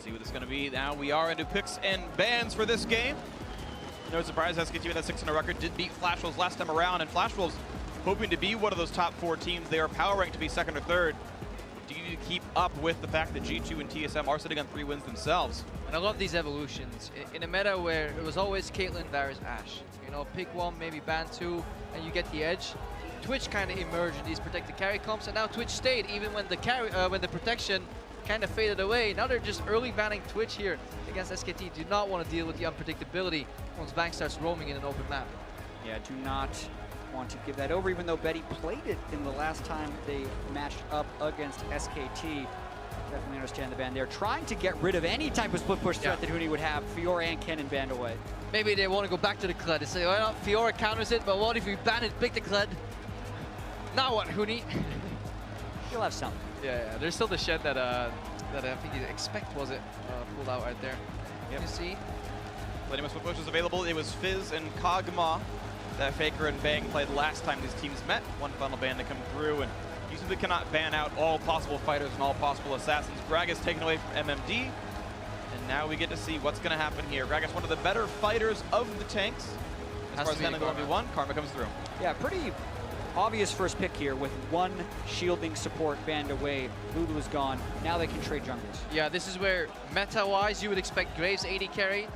see what it's going to be. Now we are into picks and bans for this game. No surprise, SKT with that 6-0 record did beat Flash Wolves last time around, and Flash Wolves hoping to be one of those top 4 teams. They are power ranked to be 2nd or 3rd. Do you need to keep up with the fact that G2 and TSM are sitting on 3 wins themselves? And I love these evolutions. In a meta where it was always Caitlyn, Varus, Ashe. You know, pick one, maybe ban 2, and you get the edge. Twitch kind of emerged in these protected carry comps, and now Twitch stayed even when the protection kind of faded away. Now they're just early banning Twitch here against SKT. Do not want to deal with the unpredictability once Bang starts roaming in an open map. Yeah, do not want to give that over, even though Betty played it in the last time they matched up against SKT. Definitely understand the ban. They're trying to get rid of any type of split push threat that Huni would have. Fiora and Kennen banned away. Maybe they want to go back to the Kled. They say, well, Fiora counters it, but what if we ban it, pick the Kled? Now what, Huni? You'll have something. Yeah, there's still the shed that I think you expect was it pulled out right there. Yep. You see? Plenty of split pushes available. It was Fizz and Kog'Maw that Faker and Bang played last time these teams met. One final ban to come through, and you simply cannot ban out all possible fighters and all possible assassins. Gragas taken away from MMD, and now we get to see what's going to happen here. Gragas, one of the better fighters of the tanks. As far as handling the 1v1, Karma comes through. Yeah, pretty obvious first pick here with one shielding support banned away. Lulu is gone. Now they can trade jungles. Yeah, this is where meta-wise you would expect Graves 80 carry,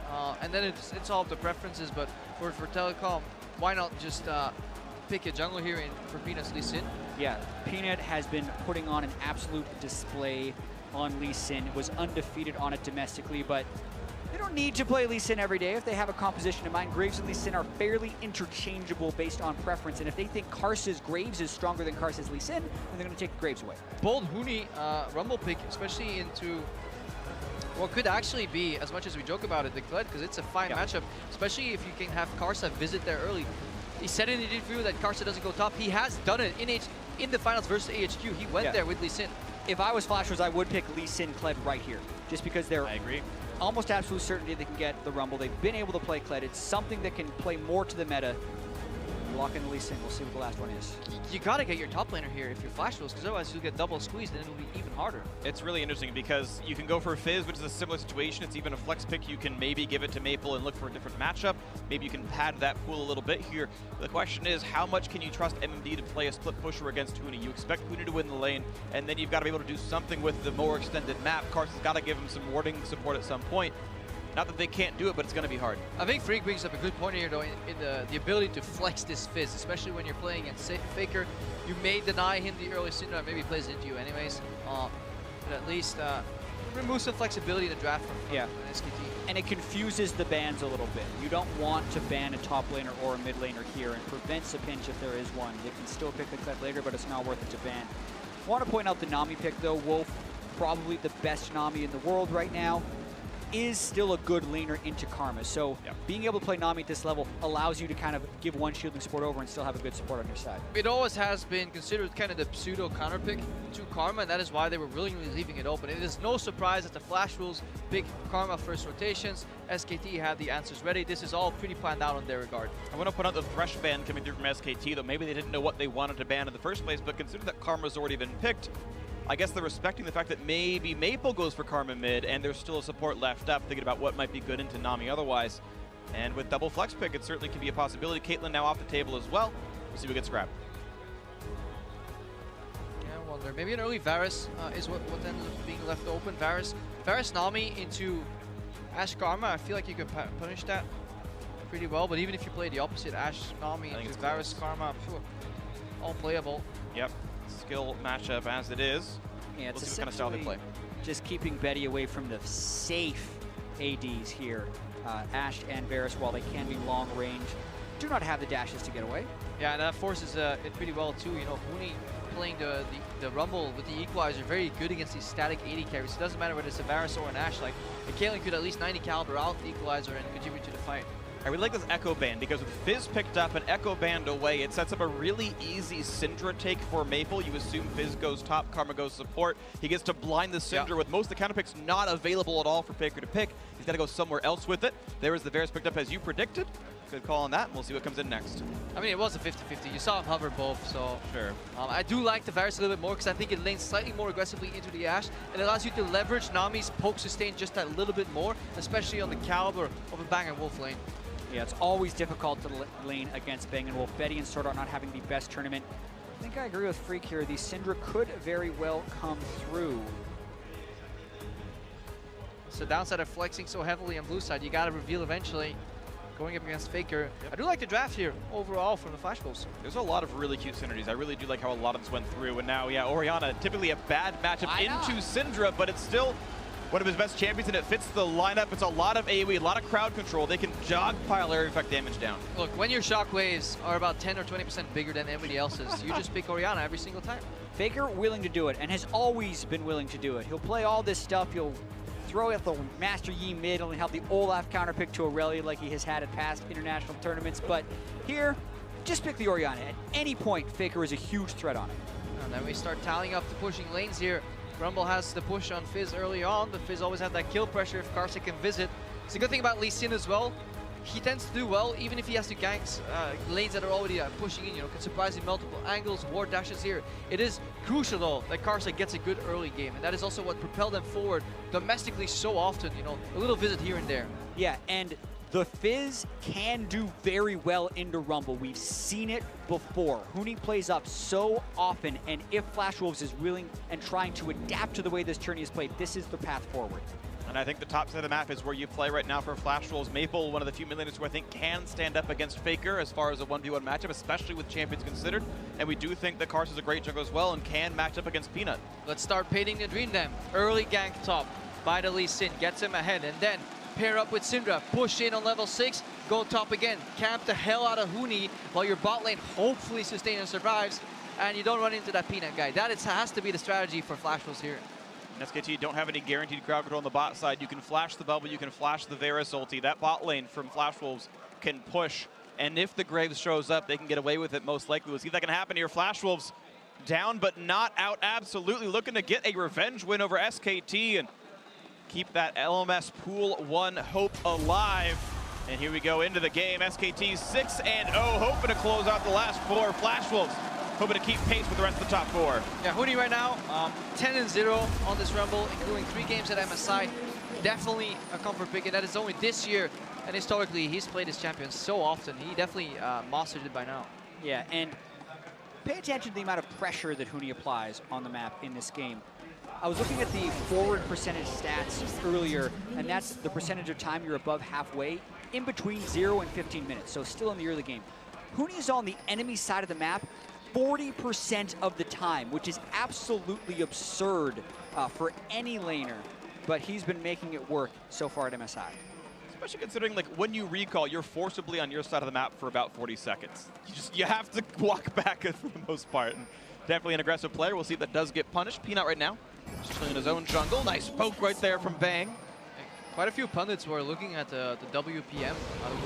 and then it's all up to preferences, but for Telecom, why not just pick a jungle here for Peanut's Lee Sin? Yeah, Peanut has been putting on an absolute display on Lee Sin. Was undefeated on it domestically, but they don't need to play Lee Sin every day if they have a composition in mind. Graves and Lee Sin are fairly interchangeable based on preference, and if they think Karsa's Graves is stronger than Karsa's Lee Sin, then they're going to take Graves away. Bold Huni Rumble pick, especially into what could actually be, as much as we joke about it, the Kled, because it's a fine matchup, especially if you can have Karsa visit there early. He said in the interview that Karsa doesn't go top. He has done it in the finals versus AHQ. He went there with Lee Sin. If I was Flashers, I would pick Lee Sin Kled right here, just because they're almost absolute certainty they can get the Rumble. They've been able to play Kled. It's something that can play more to the meta. Lock in the Lee Sin. We'll see what the last one is. You got to get your top laner here if you're Flash Wolves, because otherwise you'll get double squeezed and it'll be even harder. It's really interesting because you can go for Fizz, which is a similar situation. It's even a flex pick. You can maybe give it to Maple and look for a different matchup. Maybe you can pad that pool a little bit here. The question is, how much can you trust MMD to play a split pusher against Huni? You expect Huni to win the lane, and then you've got to be able to do something with the more extended map. Carson's got to give him some warding support at some point. Not that they can't do it, but it's going to be hard. I think Freak brings up a good point here, though, in the ability to flex this Fizz, especially when you're playing against Faker. You may deny him the early Syndra, maybe he plays into you anyways, but at least remove some flexibility in the draft from SKT. And it confuses the bans a little bit. You don't want to ban a top laner or a mid laner here, and prevents a pinch if there is one. You can still pick the Kled later, but it's not worth it to ban. I want to point out the Nami pick, though. Wolf, probably the best Nami in the world right now, is still a good laner into Karma. So being able to play Nami at this level allows you to kind of give one shielding support over and still have a good support on your side. It always has been considered kind of the pseudo counter pick to Karma, and that is why they were willingly leaving it open. It is no surprise that the Flash Wolves pick Karma first rotations. SKT had the answers ready. This is all pretty planned out in their regard. I want to put out the Thresh ban coming through from SKT, though maybe they didn't know what they wanted to ban in the first place, but consider that Karma's already been picked. I guess they're respecting the fact that maybe Maple goes for Karma mid, and there's still a support left up, thinking about what might be good into Nami otherwise. And with double flex pick, it certainly can be a possibility. Caitlyn now off the table as well. We'll see who gets grabbed. Yeah, I wonder. Maybe an early Varus is what ended up being left open. Varus Nami into Ashe Karma. I feel like you could punish that pretty well, but even if you play the opposite, Ashe Nami into Varus Karma, all playable. Yep. Skill matchup as it is. Yeah, it's what kind of style they play. Just keeping Betty away from the safe ADs here. Ashe and Varus, while they can be long range, do not have the dashes to get away. Yeah, and that forces it pretty well too. You know, Huni playing the Rumble with the Equalizer, very good against these static 80 carries. It doesn't matter whether it's a Varus or an Ashe. Like, Caitlyn could at least 90 caliber out the Equalizer and contribute to the fight. I really like this Echo Band, because with Fizz picked up and Echo Band away, it sets up a really easy Syndra take for Maple. You assume Fizz goes top, Karma goes support. He gets to blind the Syndra with most of the counter picks not available at all for Faker to pick. He's got to go somewhere else with it. There is the Varus picked up as you predicted. Good call on that, and we'll see what comes in next. I mean, it was a 50-50. You saw him hover both, so... Sure. I do like the Varus a little bit more because I think it lanes slightly more aggressively into the Ashe. It allows you to leverage Nami's poke sustain just that little bit more, especially on the caliber of a Bang & Wolf lane. Yeah, it's always difficult to lane against Bang & Wolf. Betty and Swordart not having the best tournament. I think I agree with Freak here. The Syndra could very well come through. So downside of flexing so heavily on blue side, you got to reveal eventually. Going up against Faker. Yep. I do like the draft here overall from the Flash Wolves. There's a lot of really cute synergies. I really do like how a lot of this went through. And now, yeah, Orianna, typically a bad matchup into Syndra, but it's still one of his best champions, and it fits the lineup. It's a lot of AoE, a lot of crowd control. They can jog pile area effect damage down. Look, when your shockwaves are about 10 or 20% bigger than everybody else's, you just pick Orianna every single time. Faker willing to do it, and has always been willing to do it. He'll play all this stuff. He'll throw out the Master Yi mid and have the Olaf counterpick to Aurelia like he has had at past international tournaments. But here, just pick the Orianna. At any point, Faker is a huge threat on it. And then we start tallying up the pushing lanes here. Rumble has the push on Fizz early on, but Fizz always had that kill pressure if Karsa can visit. It's a good thing about Lee Sin as well. He tends to do well, even if he has to gank lanes that are already pushing in, can surprise in multiple angles, ward dashes here. It is crucial, though, that Karsa gets a good early game, and that is also what propelled them forward domestically so often, a little visit here and there. Yeah, and the Fizz can do very well into Rumble. We've seen it before. Huni plays up so often, and if Flash Wolves is willing and trying to adapt to the way this tourney is played, this is the path forward. And I think the top side of the map is where you play right now for Flash Wolves. Maple, one of the few millionaires who I think can stand up against Faker as far as a 1v1 matchup, especially with champions considered. And we do think that Karsa is a great jungle as well and can match up against Peanut. Let's start painting the dream then. Early gank top by the Lee Sin, gets him ahead, and then pair up with Syndra, push in on level 6, go top again, camp the hell out of Huni while your bot lane hopefully sustains and survives, and you don't run into that Peanut guy. That has to be the strategy for Flash Wolves here. SKT don't have any guaranteed crowd control on the bot side. You can flash the bubble, you can flash the Varus ulti. That bot lane from Flash Wolves can push, and if the Graves shows up, they can get away with it most likely. We'll see if that can happen here. Flash Wolves down but not out, absolutely looking to get a revenge win over SKT and keep that LMS Pool 1 hope alive. And here we go into the game. SKT 6-0, hoping to close out the last 4. Flash Wolves hoping to keep pace with the rest of the top 4. Yeah, Huni right now, 10-0 on this Rumble, including 3 games at MSI. Definitely a comfort pick, and that is only this year. And historically, he's played his champions so often. He definitely mastered it by now. Yeah, and pay attention to the amount of pressure that Huni applies on the map in this game. I was looking at the forward percentage stats earlier, and that's the percentage of time you're above halfway in between 0 and 15 minutes, so still in the early game. Huni is on the enemy side of the map 40% of the time, which is absolutely absurd for any laner, but he's been making it work so far at MSI. Especially considering, like, when you recall, you're forcibly on your side of the map for about 40 seconds. You have to walk back for the most part. And definitely an aggressive player. We'll see if that does get punished. Peanut right now, just chilling in his own jungle. Nice poke right there from Bang. Quite a few pundits were looking at the WPM,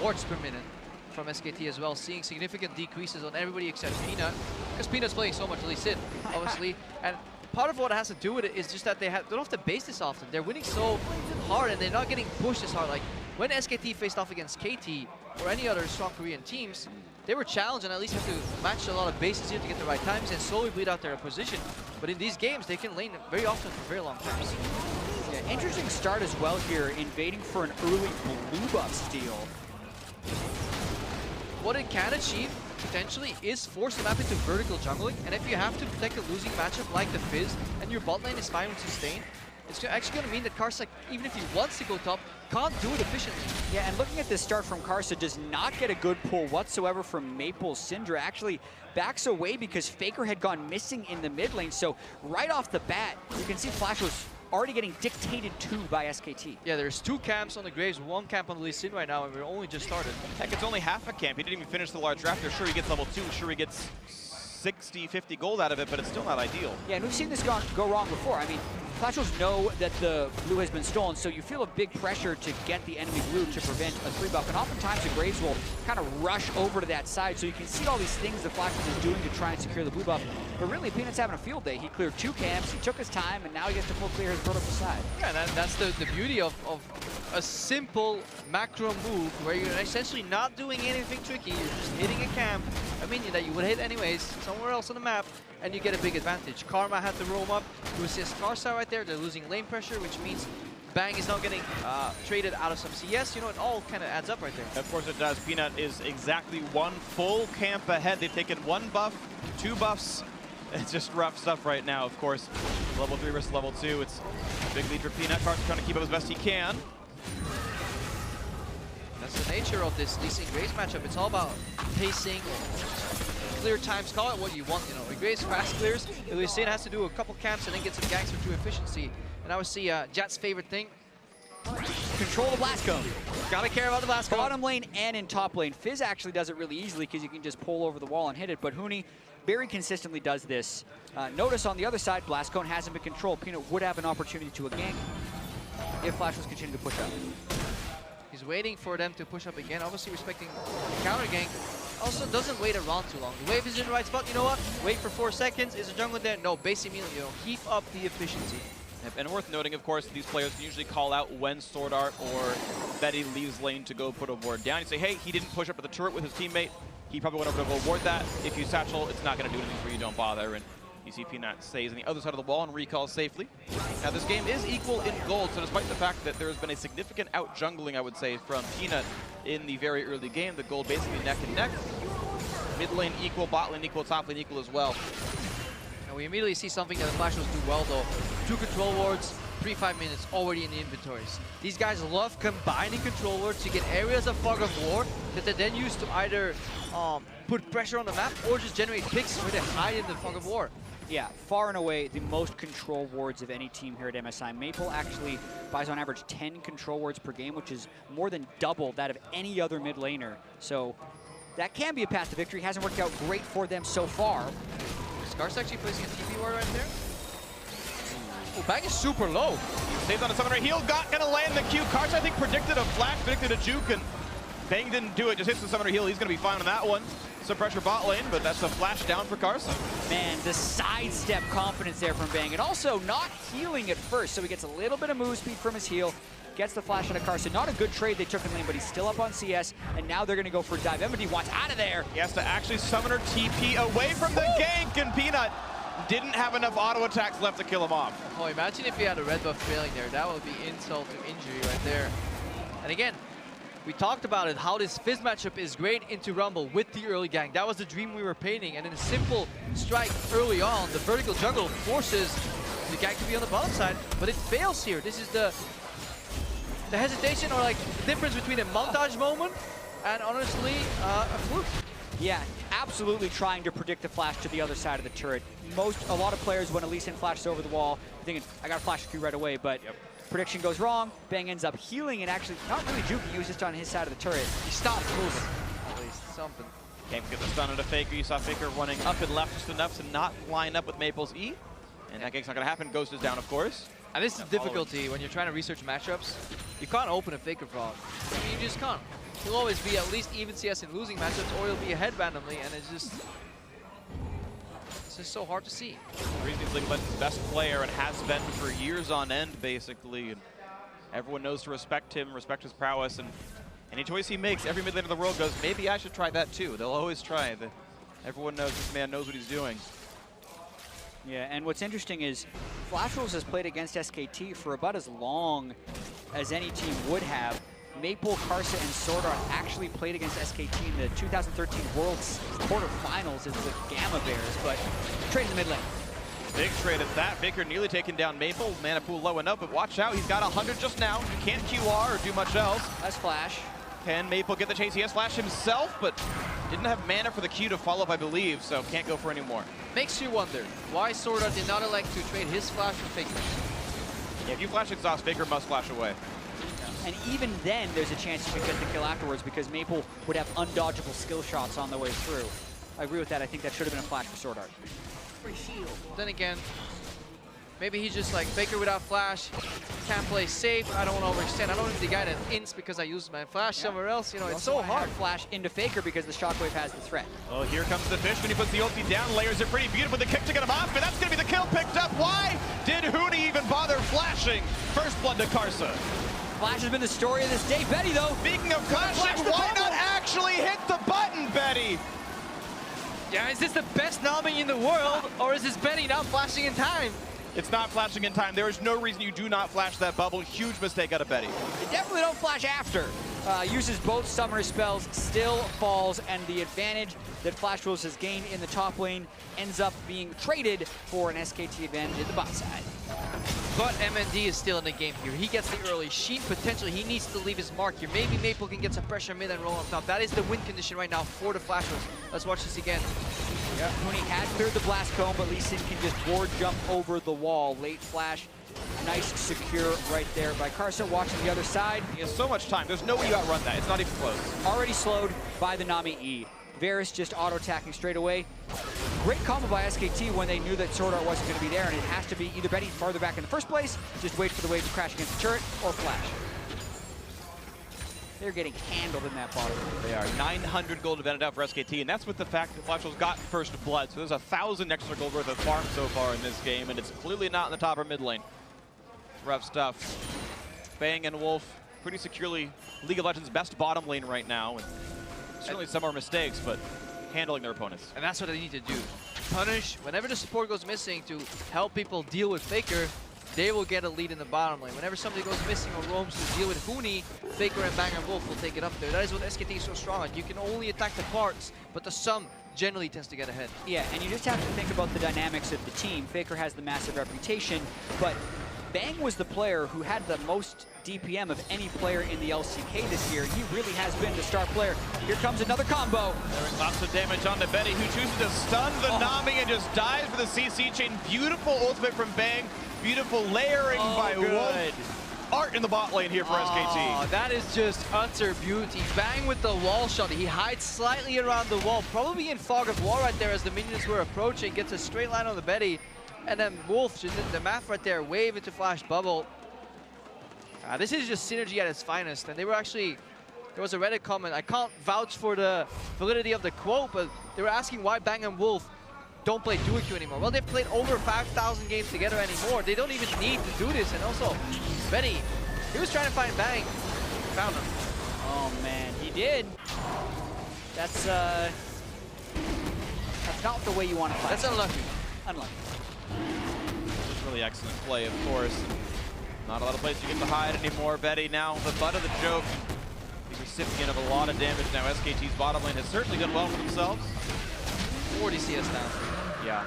wards per minute from SKT as well, seeing significant decreases on everybody except Peanut, because Peanut's playing so much Lee Sin, obviously. And part of what it has to do with it is just that they don't have to base this often. They're winning so hard and they're not getting pushed as hard. Like when SKT faced off against KT or any other strong Korean teams, they were challenged and at least have to match a lot of bases here to get the right times and slowly bleed out their position. But in these games, they can lane very often for very long times. Yeah, interesting start as well here, invading for an early blue buff steal. What it can achieve, potentially, is force the map into vertical jungling, and if you have to protect a losing matchup like the Fizz, and your bot lane is fine with sustain, it's actually going to mean that Karsa, even if he wants to go top, can't do it efficiently. Yeah, and looking at this start from Karsa, does not get a good pull whatsoever from Maple. Syndra actually backs away because Faker had gone missing in the mid lane, so right off the bat, you can see Flash was already getting dictated to by SKT. Yeah, there's 2 camps on the Graves, 1 camp on the Lee Sin right now, and we're only just started. Heck, it's only half a camp. He didn't even finish the large draft. They're sure he gets level 2, sure he gets 60, 50 gold out of it, but it's still not ideal. Yeah, and we've seen this go wrong before. I mean, Flash Wolves know that the blue has been stolen, so you feel a big pressure to get the enemy blue to prevent a 3-buff. And oftentimes the Graves will kind of rush over to that side, so you can see all these things the Flash Wolves is doing to try and secure the blue buff. But really, Peanut's having a field day. He cleared 2 camps, he took his time, and now he gets to full clear his vertical side. Yeah, that's the beauty of a simple macro move where you're essentially not doing anything tricky. You're just hitting a camp, a minion that you would hit anyways, somewhere else on the map, and you get a big advantage. Karma had to roam up to assist Karsa right there. They're losing lane pressure, which means Bang is not getting traded out of some CS. You know, it all kind of adds up right there. Of course it does. Peanut is exactly 1 full camp ahead. They've taken 1 buff, 2 buffs. It's just rough stuff right now, of course. Level 3 versus level 2. It's a big lead for Peanut. Karsa trying to keep up as best he can. That's the nature of this Lee Graves matchup. It's all about pacing, clear times, call it what you want, you know. Graves fast clears, Lee has to do a couple camps and then get some ganks for true efficiency. And I would see Jet's favorite thing. Control the blast cone. Gotta care about the blast cone. Bottom lane and in top lane. Fizz actually does it really easily because you can just pull over the wall and hit it, but Huni very consistently does this. Notice on the other side, blast cone hasn't been controlled. Peanut would have an opportunity to a gank if Flash was continuing to push up. He's waiting for them to push up again, obviously respecting the counter gank. Also doesn't wait around too long. The wave is in the right spot, you know what? Wait for 4 seconds. Is the jungle there? No, base immediately, you know, keep up the efficiency. And worth noting, of course, these players can usually call out when Sword Art or Betty leaves lane to go put a ward down. You say, hey, he didn't push up to the turret with his teammate. He probably went over to go ward that. If you satchel, it's not going to do anything for you. Don't bother. And you see Peanut stays on the other side of the wall and recalls safely. Now, this game is equal in gold, so despite the fact that there has been a significant out-jungling, I would say, from Peanut in the very early game, the gold basically neck and neck. Mid lane equal, bot lane equal, top lane equal as well. And we immediately see something that the Flash Wolves do well, though. 2 control wards, 3-5 minutes already in the inventories. These guys love combining control wards to get areas of fog of war that they then use to either put pressure on the map or just generate picks where they hide in the fog of war. Yeah, far and away the most control wards of any team here at MSI. Maple actually buys on average 10 control wards per game, which is more than double that of any other mid laner. So that can be a path to victory. Hasn't worked out great for them so far. Scar's actually placing a TP ward right there. Oh, Bang is super low. He saves on a summoner heal, gonna land the Q. Karsa, I think, predicted a flash, predicted a juke, and Bang didn't do it, just hits the summoner heal. He's gonna be fine on that one. Some pressure bot lane, but that's a flash down for Karsa. Man, the sidestep confidence there from Bang, and also not healing at first, so he gets a little bit of move speed from his heal, gets the flash out of Karsa. Not a good trade they took in lane, but he's still up on CS, and now they're gonna go for a dive. MD wants out of there. He has to actually summoner TP away from the gank, and Peanut didn't have enough auto attacks left to kill him off. Oh, imagine if he had a red buff failing there. That would be insult to injury right there. And again, we talked about it, how this Fizz matchup is great into Rumble with the early gank. That was the dream we were painting, and in a simple strike early on, the vertical jungle forces the gank to be on the bottom side, but it fails here. This is the hesitation, or like the difference between a montage moment and honestly a fluke. Yeah, absolutely trying to predict the flash to the other side of the turret. A lot of players, when a Lee Sin flashes over the wall, thinking, I got to flash the Q right away, but prediction goes wrong. Bang ends up healing and actually not really juking. He was just on his side of the turret. He stopped moving. At least something. Can't get the stun on a Faker. You saw Faker running up and left just enough to not line up with Maple's E. And that gank's not going to happen. Ghost is down, of course. And this is the difficulty when you're trying to research matchups. You can't open a Faker Frog. I mean, you just can't. He'll always be at least even CS in losing matchups, or he'll be ahead randomly, and it's just so hard to see. He's League of Legends' best player and has been for years on end, basically. And everyone knows to respect him, respect his prowess, and any choice he makes, every mid laner in the world goes, maybe I should try that too. They'll always try. Everyone knows this man knows what he's doing. Yeah, and what's interesting is Flash Wolves has played against SKT for about as long as any team would have. Maple, Karsa, and Sword Art actually played against SKT in the 2013 Worlds quarterfinals as the Gamma Bears, but trade in the mid lane. Big trade at that. Faker nearly taking down Maple. Mana pool low enough, but watch out. He's got 100 just now. You can't QR or do much else. That's Flash. Can Maple get the chase? He has Flash himself, but didn't have mana for the Q to follow up, I believe, so can't go for any more. Makes you wonder why Sword Art did not elect to trade his Flash for Faker. Yeah, if you Flash Exhaust, Faker must flash away. And even then, there's a chance you could get the kill afterwards because Maple would have undodgeable skill shots on the way through. I agree with that. I think that should have been a flash for Sword Art. Then again, Maybe he's just like, Faker without flash, can't play safe, I don't want to overextend. I don't need the guy that ints because I used my flash somewhere else. You know, it's so hard. Flash into Faker because the Shockwave has the threat. Oh, here comes the fish when he puts the ulti down, layers it pretty beautiful, the kick to get him off, but that's going to be the kill picked up. Why did Huni even bother flashing? First blood to Karsa. Flash has been the story of this day. Betty, though. Speaking of flashing, why not actually hit the button, Betty? Yeah, is this the best Nami in the world, or is this Betty not flashing in time? It's not flashing in time. There is no reason you do not flash that bubble. Huge mistake out of Betty. You definitely don't flash after. Uses both summoner spells, still falls, and the advantage that Flash Wolves has gained in the top lane ends up being traded for an SKT advantage at the bot side. But MND is still in the game here. He gets the early sheet. Potentially, he needs to leave his mark here. Maybe Maple can get some pressure mid and roll on top. That is the win condition right now for the Flash Wolves. Let's watch this again. Yeah, Huni has cleared the blast cone, but Lee Sin can just board jump over the wall. Late flash, nice secure right there by Karsa. Watching the other side. He has so much time. There's no way you outrun that. It's not even close. Already slowed by the Nami E. Varus just auto-attacking straight away. Great combo by SKT when they knew that Sword Art wasn't going to be there, and it has to be either Betty farther back in the first place, just wait for the wave to crash against the turret, or flash. They're getting handled in that bottom. They are 900 gold advantage out for SKT, and that's with the fact that Flash Wolves got first blood. So there's 1,000 extra gold worth of farm so far in this game, and it's clearly not in the top or mid lane. Rough stuff. Bang and Wolf pretty securely League of Legends' best bottom lane right now. And certainly some are mistakes, but handling their opponents. And that's what they need to do. Punish whenever the support goes missing to help people deal with Faker. They will get a lead in the bottom lane. Whenever somebody goes missing or roams to deal with Huni, Faker and Bang and Wolf will take it up there. That is what SKT is so strong at. You can only attack the parts, but the sum generally tends to get ahead. Yeah, and you just have to think about the dynamics of the team. Faker has the massive reputation, but Bang was the player who had the most DPM of any player in the LCK this year. He really has been the star player. Here comes another combo. Lots of damage on to Betty, who chooses to stun the Nami and just dies for the CC chain. Beautiful ultimate from Bang. Beautiful layering by Wolf. Art in the bot lane here for SKT. That is just utter beauty. Bang with the wall shot. He hides slightly around the wall, probably in fog of war right there as the minions were approaching. Gets a straight line on the Betty. And then Wolf, just the math right there, wave into flash bubble. This is just synergy at its finest. And they were actually, there was a Reddit comment, I can't vouch for the validity of the quote, but they were asking why Bang and Wolf don't play duo queue anymore. Well, they've played over 5,000 games together anymore. They don't even need to do this. And also, Betty, he was trying to find Bang. Found him. Oh man, he did. That's not the way you want to fight. That's unlucky. Unlucky. Really excellent play, of course. Not a lot of places you get to hide anymore. Betty now the butt of the joke. The recipient of a lot of damage now. SKT's bottom lane has certainly done well for themselves. 40 CS down. Yeah.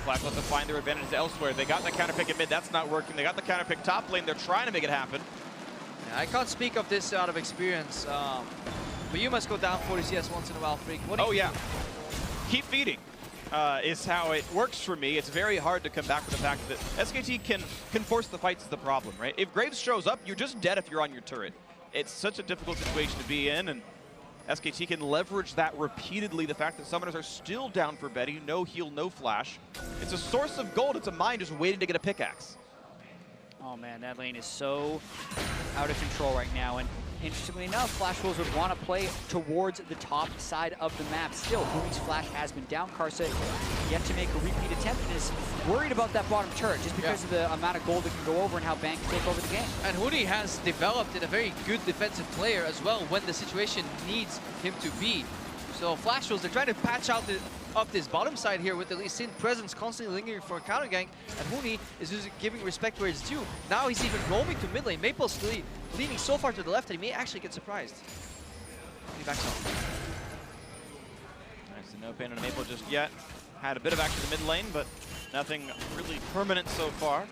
Flash left to find their advantages elsewhere. They got the counter pick at mid. That's not working. They got the counter pick top lane. They're trying to make it happen. Yeah, I can't speak of this out of experience, but you must go down 40 CS once in a while, Freak. What do you do? Keep feeding. Is how it works for me. It's very hard to come back with the fact that SKT can force the fights is the problem, right? If Graves shows up, you're just dead if you're on your turret. It's such a difficult situation to be in, and SKT can leverage that repeatedly. The fact that summoners are still down for Betty, no heal, no flash. It's a source of gold. It's a mine just waiting to get a pickaxe. Oh man, that lane is so out of control right now. And interestingly enough, Flash Wolves would want to play towards the top side of the map. Still, Huni's flash has been down. Karsa yet to make a repeat attempt and is worried about that bottom turret just because of the amount of gold that can go over and how Bang can take over the game. And Huni has developed in a very good defensive player as well when the situation needs him to be. So Flash Wolves, they're trying to patch out up this bottom side here with the Lee Sin presence constantly lingering for a counter gank, and Huni is just giving respect where it's due. Now he's even roaming to mid lane. Maple's leaning so far to the left that he may actually get surprised. He backs off. Nice, no pain on Maple just yet. Had a bit of action in the mid lane, but nothing really permanent so far.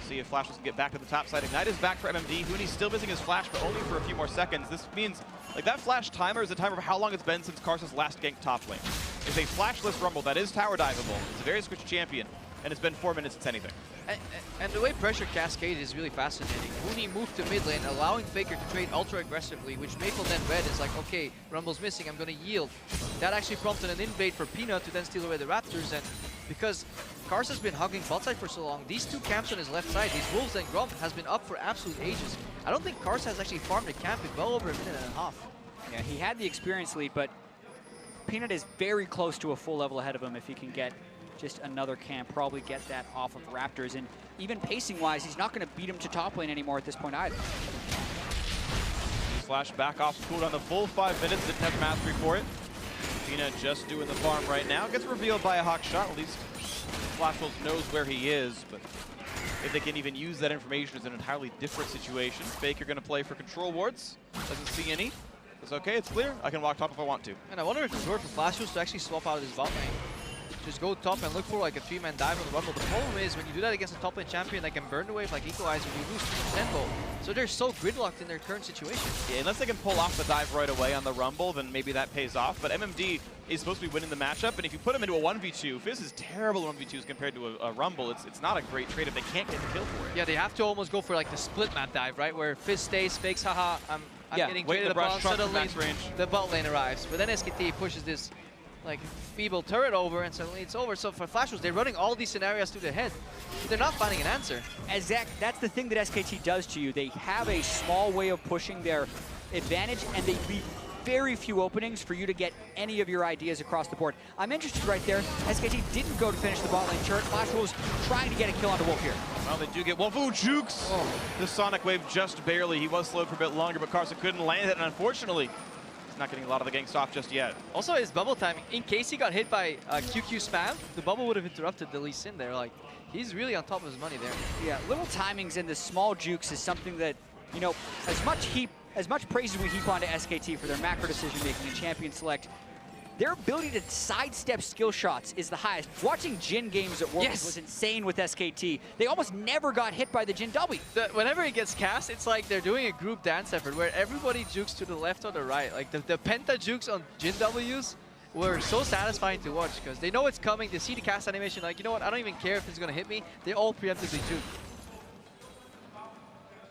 See if Flash can get back to the top side. Ignite is back for MMD. Huni's still missing his flash, but only for a few more seconds. This means, like, that flash timer is the timer of how long it's been since Karsa's last gank top lane. It's a flashless rumble that is tower diveable. It's a very switch champion, and it's been 4 minutes since anything. And the way pressure cascade is really fascinating. Huni moved to mid lane, allowing Faker to trade ultra aggressively, which Maple then read is like, okay, Rumble's missing, I'm going to yield. That actually prompted an invade for Peanut to then steal away the Raptors, and because Cars has been hugging bot side for so long. These two camps on his left side, these Wolves and Grump, has been up for absolute ages. I don't think Cars has actually farmed a camp in well over a minute and a half. Yeah, he had the experience lead, but Peanut is very close to a full level ahead of him if he can get just another camp, probably get that off of Raptors. And even pacing-wise, he's not going to beat him to top lane anymore at this point either. Flash back off cooldown the full 5 minutes, didn't have mastery for it. Peanut just doing the farm right now. Gets revealed by a hawk shot, at least Flash Wolves knows where he is, but if they can even use that information is an entirely different situation. Faker going to play for control wards, doesn't see any. It's okay, it's clear. I can walk top if I want to. And I wonder if it's worth for Flash Wolves to actually swap out of this bot lane. Just go top and look for like a 3-man dive on the Rumble. The problem is when you do that against a top lane champion that can burn the wave like Equalizer, you lose too much tempo. So they're so gridlocked in their current situation. Yeah, unless they can pull off the dive right away on the Rumble, then maybe that pays off. But MMD is supposed to be winning the matchup, and if you put him into a 1v2, Fizz is terrible 1v2s compared to a Rumble. It's not a great trade if they can't get the kill for it. Yeah, they have to almost go for like the split map dive, right? Where Fizz stays, fakes, haha, I'm getting traded upon, suddenly the bot lane arrives. But then SKT pushes this like feeble turret over and suddenly it's over. So for Flash Wolves, they're running all these scenarios through their head. They're not finding an answer. As Zach, that's the thing that SKT does to you. They have a small way of pushing their advantage and they leave very few openings for you to get any of your ideas across the board. I'm interested right there. SKT didn't go to finish the bot lane turret. Flash Wolves trying to get a kill onto Wolf here. Well, they do get Wolf. Ooh, jukes! Oh. The Sonic Wave just barely. He was slowed for a bit longer, but Carson couldn't land it, and unfortunately, he's not getting a lot of the ganks off just yet. Also, his bubble timing, in case he got hit by QQ spam, the bubble would have interrupted the Lee Sin there. Like, he's really on top of his money there. Yeah, little timings and the small jukes is something that, you know, as much praise as we heap onto SKT for their macro decision-making and champion select, their ability to sidestep skill shots is the highest. Watching Jhin games at Worlds was insane with SKT. They almost never got hit by the Jhin W. Whenever he gets cast, it's like they're doing a group dance effort where everybody jukes to the left or the right. Like the penta jukes on Jhin Ws were so satisfying to watch because they know it's coming. They see the cast animation like, you know what, I don't even care if it's going to hit me. They all preemptively juke.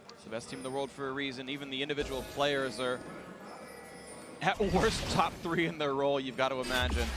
It's the best team in the world for a reason. Even the individual players are at worst top 3 in their role, you've got to imagine.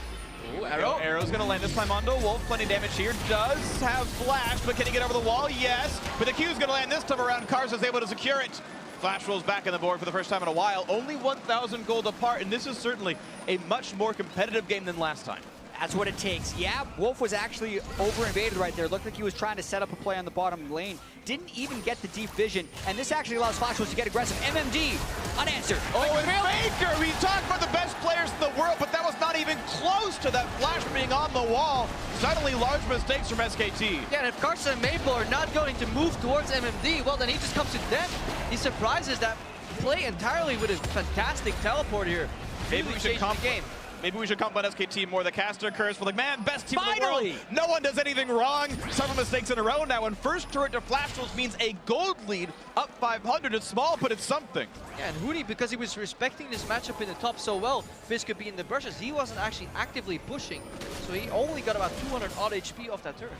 Ooh, Arrow. Arrow's going to land this time onto Wolf. Plenty of damage here. Does have Flash, but can he get over the wall? Yes. But the Q's going to land this time around. Cars is able to secure it. Flash rolls back on the board for the first time in a while. Only 1,000 gold apart, and this is certainly a much more competitive game than last time. That's what it takes. Yeah, Wolf was actually over-invaded right there. Looked like he was trying to set up a play on the bottom lane. Didn't even get the deep vision, and this actually allows Flash Wolves to get aggressive. MMD, unanswered. Oh, and Faker! We talked about the best players in the world, but that was not even close to that Flash being on the wall. Suddenly, large mistakes from SKT. Yeah, and if Carson and Maple are not going to move towards MMD, well, then he just comes to death. He surprises that play entirely with his fantastic teleport here. Maybe we should comp the game. Maybe we should compliment SKT more. The caster curse for like, man, best team in the world. No one does anything wrong. Several mistakes in a row now. And first turret to Flash Wolves means a gold lead, up 500. It's small, but it's something. Yeah, and Huni, because he was respecting this matchup in the top so well, Fizz could be in the brushes. He wasn't actually actively pushing, so he only got about 200 odd HP off that turret.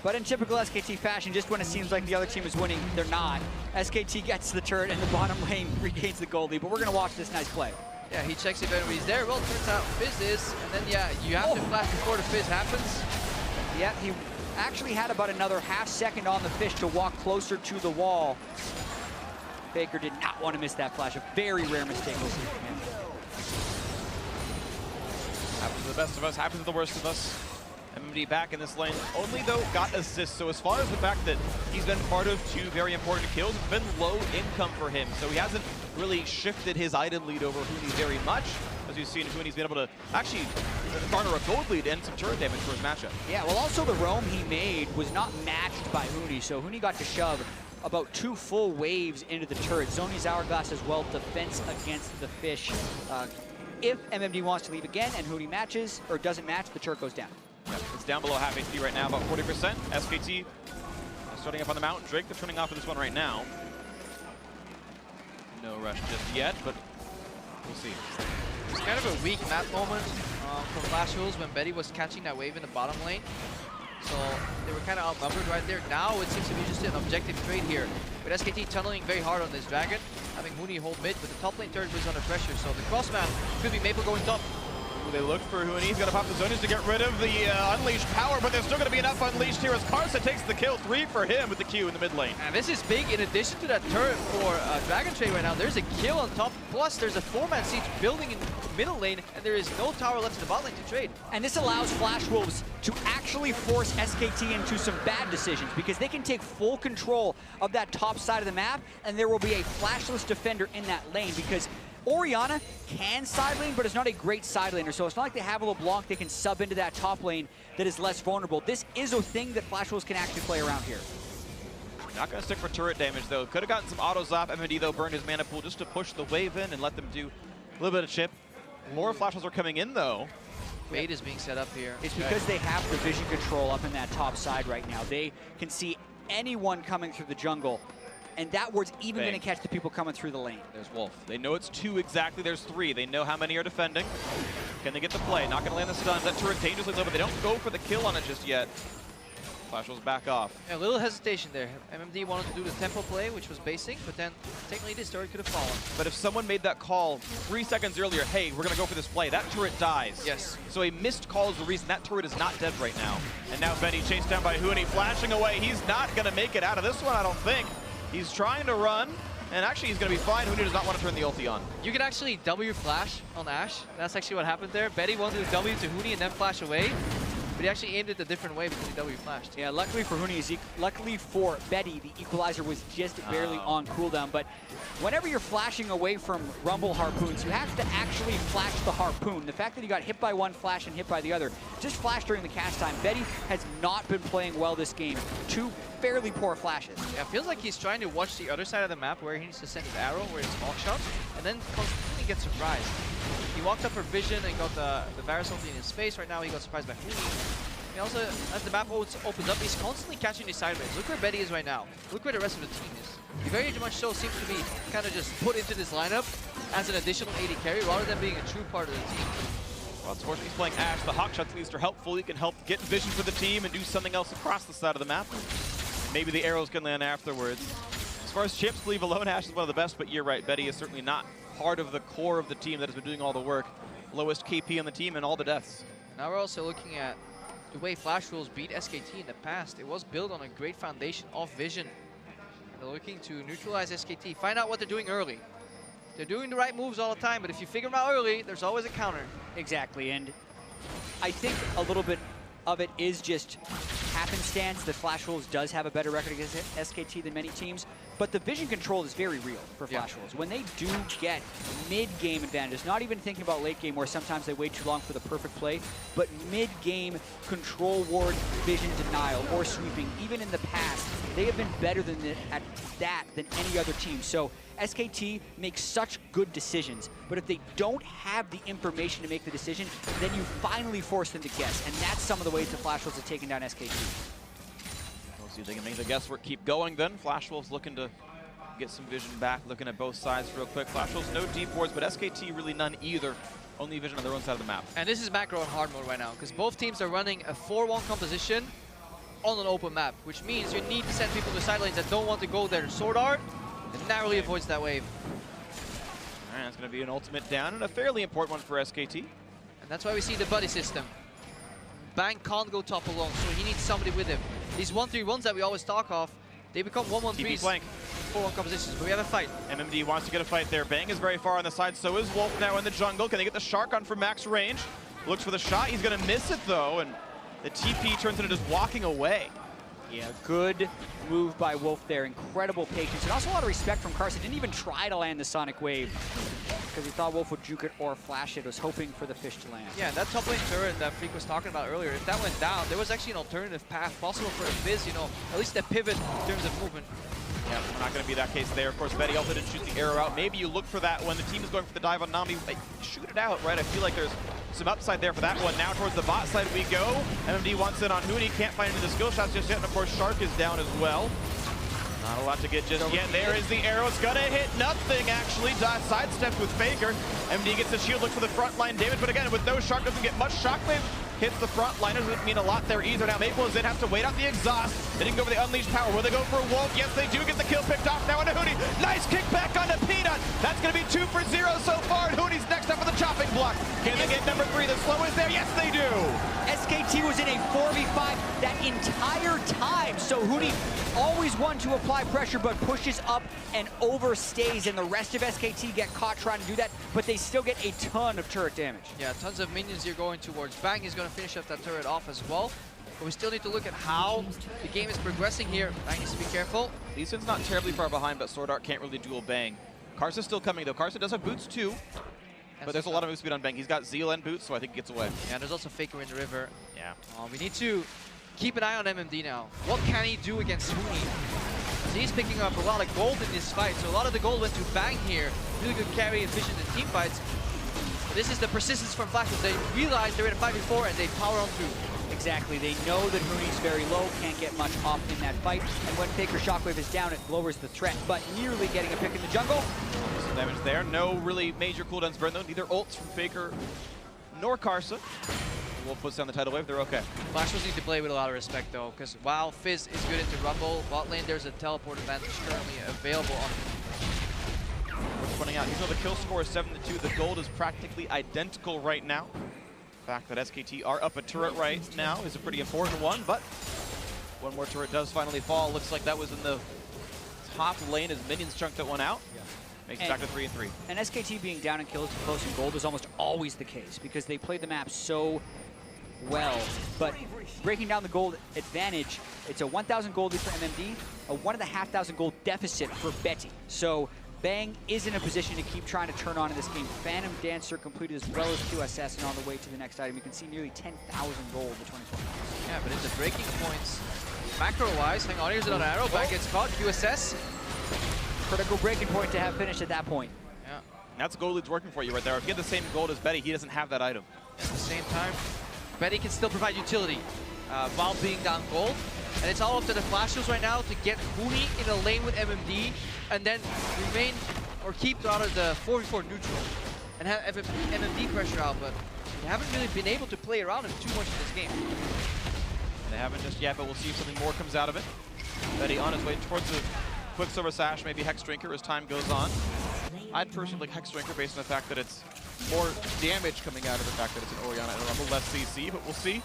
But in typical SKT fashion, just when it seems like the other team is winning, they're not. SKT gets the turret and the bottom lane regains the gold lead, but we're going to watch this nice play. Yeah, he checks if anybody's there. Well, turns out Fizz is, and then yeah, you have to flash before the Fizz happens. Yeah, he actually had about another half second on the fish to walk closer to the wall. Faker did not want to miss that flash. A very rare mistake we'll see from him. Happens to the best of us, happens to the worst of us. MMD back in this lane, only though got assists. So as far as the fact that he's been part of 2 very important kills, it's been low income for him. So he hasn't really shifted his item lead over Huni very much. As you've seen, Huni's been able to actually garner a gold lead and some turret damage for his matchup. Yeah, well also the roam he made was not matched by Huni. So Huni got to shove about 2 full waves into the turret. Zoni's Hourglass as well, defense against the fish. If MMD wants to leave again and Huni matches, or doesn't match, the turret goes down. Yeah, it's down below half HP right now, about 40%. SKT starting up on the mountain. Drake, they're turning off for this one right now. No rush just yet, but we'll see. It's kind of a weak map moment from Flash Wolves when Betty was catching that wave in the bottom lane. So they were kind of outnumbered right there. Now it seems to be just an objective trade here. With SKT tunneling very hard on this dragon, having Huni hold mid, but the top lane turret was under pressure. So the crossman could be Maple going top. They look for Hooney. He's going to pop the zonies to get rid of the unleashed power, but there's still going to be enough unleashed here as Carson takes the kill. 3 for him with the Q in the mid lane. And this is big. In addition to that turret for Dragon Trade right now, there's a kill on top. Plus, there's a 4-man siege building in middle lane, and there is no tower left in the bot lane to trade. And this allows Flash Wolves to actually force SKT into some bad decisions because they can take full control of that top side of the map, and there will be a flashless defender in that lane because Orianna can side lane, but is not a great side laner, so it's not like they have a LeBlanc they can sub into that top lane that is less vulnerable. This is a thing that Flash Wolves can actually play around here. Not going to stick for turret damage, though. Could have gotten some autos off. MMD, though, burned his mana pool just to push the wave in and let them do a little bit of chip. More Flash Wolves are coming in, though. Bait is being set up here. It's because they have the vision control up in that top side right now. They can see anyone coming through the jungle, and that ward's even going to catch the people coming through the lane. There's Wolf. They know it's 2 exactly. There's 3. They know how many are defending. Can they get the play? Not going to land the stuns. That turret dangerously low, but they don't go for the kill on it just yet. Flash Wolves back off. Yeah, a little hesitation there. MMD wanted to do the tempo play, which was basic, but then technically this turret could have fallen. But if someone made that call 3 seconds earlier, hey, we're going to go for this play, that turret dies. Yes. So a missed call is the reason that turret is not dead right now. And now Benny chased down by Hooney, flashing away. He's not going to make it out of this one, I don't think. He's trying to run, and actually he's going to be fine. Hooney does not want to turn the ulti on. You can actually W flash on Ashe. That's actually what happened there. Betty wanted to W to Hooney and then flash away. But he actually aimed it a different way because he W flashed. Yeah, luckily for Hooney, luckily for Betty, the equalizer was just barely on cooldown. But whenever you're flashing away from Rumble harpoons, you have to actually flash the harpoon. The fact that he got hit by one flash and hit by the other, just flash during the cast time. Betty has not been playing well this game. 2 fairly poor flashes. Yeah, it feels like he's trying to watch the other side of the map where he needs to send his arrow, where it's small shots, and then completely gets surprised. He walked up for vision and got the Varus ulti in his face. Right now he got surprised by Hooney. He also, as the map opens up, he's constantly catching these sideways. Look where Betty is right now. Look where the rest of the team is. He very much so seems to be kind of just put into this lineup as an additional AD carry rather than being a true part of the team. Well, unfortunately he's playing Ashe. The hawk shots at least are helpful. He can help get vision for the team and do something else across the side of the map. Maybe the arrows can land afterwards. As far as chips leave alone, Ashe is one of the best, but you're right. Betty is certainly not part of the core of the team that has been doing all the work. Lowest KP on the team and all the deaths. Now we're also looking at the way Flash Wolves beat SKT in the past. It was built on a great foundation of vision. They're looking to neutralize SKT, find out what they're doing early. They're doing the right moves all the time, but if you figure them out early, there's always a counter. Exactly, and I think a little bit of it is just happenstance that Flash Wolves does have a better record against SKT than many teams, but the vision control is very real for Flash Wolves. When they do get mid-game advantages, not even thinking about late game where sometimes they wait too long for the perfect play, but mid-game control ward, vision denial, or sweeping, even in the past, they have been better at that than any other team. So SKT makes such good decisions, but if they don't have the information to make the decision, then you finally force them to guess, and that's some of the ways the Flash Wolves have taken down SKT. We'll see if they can make the guesswork keep going then. Flash Wolves looking to get some vision back, looking at both sides real quick. Flash Wolves no deep wards, but SKT really none either. Only vision on their own side of the map. And this is macro and hard mode right now, because both teams are running a 4-1 composition on an open map, which means you need to send people to side lanes that don't want to go there. Sword Art narrowly avoids that wave. All right, that's going to be an ultimate down, and a fairly important one for SKT. And that's why we see the buddy system. Bang can't go top alone, so he needs somebody with him. These 1-3-1s that we always talk of, they become 1-1-3s. flank. 4-1 compositions, but we have a fight. MMD wants to get a fight there. Bang is very far on the side, so is Wolf now in the jungle. Can they get the Shark on from max range? Looks for the shot, he's going to miss it though, and the TP turns into just walking away. Yeah, good move by Wolf there. Incredible patience, and also a lot of respect from Carson. Didn't even try to land the Sonic Wave because he thought Wolf would juke it or flash it. Was hoping for the fish to land. Yeah, that top lane turret that Freak was talking about earlier, if that went down, there was actually an alternative path possible for a Fizz, you know, at least a pivot in terms of movement. Yeah, not going to be that case there. Of course, Betty also didn't shoot the arrow out. Maybe you look for that when the team is going for the dive on Nami. Shoot it out, right? I feel like there's some upside there for that one. Now towards the bot side we go. MMD wants it on Hooney. Can't find any of the skill shots just yet. And of course, Shark is down as well. Not a lot to get just yet. There is the arrow. It's going to hit nothing, actually. Sidestepped with Faker. MD gets the shield, looks for the front line damage. But again, with those, Shark doesn't get much. Shockwave hits the front line. Doesn't mean a lot there either. Now Maple is in, have to wait out the exhaust. They didn't go for the unleashed power. Will they go for a Wolf? Yes, they do get the kill picked off now into Hooney. Nice kickback onto Peanut. That's going to be 2 for 0 so far. And Hooney's next up with the chopping block. block. Can they get number 3? The slow is there. Yes, they do. SKT was in a 4v5 that entire time, so Huni always one to apply pressure, but pushes up and overstays, and the rest of SKT get caught trying to do that, but they still get a ton of turret damage. Yeah, tons of minions here going towards Bang. He's going to finish up that turret off as well. But we still need to look at how the game is progressing here. Bang needs to be careful. Lee Sin's not terribly far behind, but Sword Art can't really duel Bang. Karsa's still coming, though. Karsa does have boots, too. But there's a lot of move speed on Bang. He's got Zeal and boots, so I think he gets away. Yeah, there's also Faker in the river. Yeah. We need to keep an eye on MMD now. What can he do against Huni? He's picking up a lot of gold in this fight, so a lot of the gold went to Bang here. Really good carry, efficient in team fights. This is the persistence from Flash. They realize they're in a 5v4 and they power on through. Exactly. They know that Huni's very low, can't get much off in that fight. And when Faker Shockwave is down, it lowers the threat, but nearly getting a pick in the jungle. Some damage there. No really major cooldowns burned, though. Neither ults from Faker nor Karsa. Wolf puts down the tidal wave. They're okay. Flash will need to play with a lot of respect, though, because while Fizz is good into Rumble, bot lane, there's a teleport advantage currently available on running out. Even though the kill score is 7-2, the gold is practically identical right now. The fact that SKT are up a turret right now is a pretty important one, but one more turret does finally fall. Looks like that was in the top lane as minions chunked that one out. Yeah. Makes it back to 3-3. And SKT being down in kills close in gold is almost always the case because they play the map so well. But breaking down the gold advantage, it's a 1,000 gold lead for MMD, a 1,500 gold deficit for Betty. So Bang is in a position to keep trying to turn on in this game. Phantom Dancer completed as well as QSS, and on the way to the next item, you can see nearly 10,000 gold in 2020. Yeah, but in the breaking points, macro-wise, hang on, here's another arrow, Bang gets caught, QSS. Critical breaking point to have finished at that point. Yeah. That's gold lead's working for you right there. If you get the same gold as Betty, he doesn't have that item. At the same time, Betty can still provide utility while being down gold. And it's all up to the Flashers right now to get Huni in a lane with MMD and then remain or keep out of the 4v4 neutral and have MMD pressure out, but they haven't really been able to play around him too much in this game. They haven't just yet, but we'll see if something more comes out of it. Betty on his way towards the Quicksilver Sash, maybe Hex Drinker as time goes on. I'd personally like Hex Drinker based on the fact that it's more damage coming out of the fact that it's an Orianna and a Rumble, less CC, but we'll see.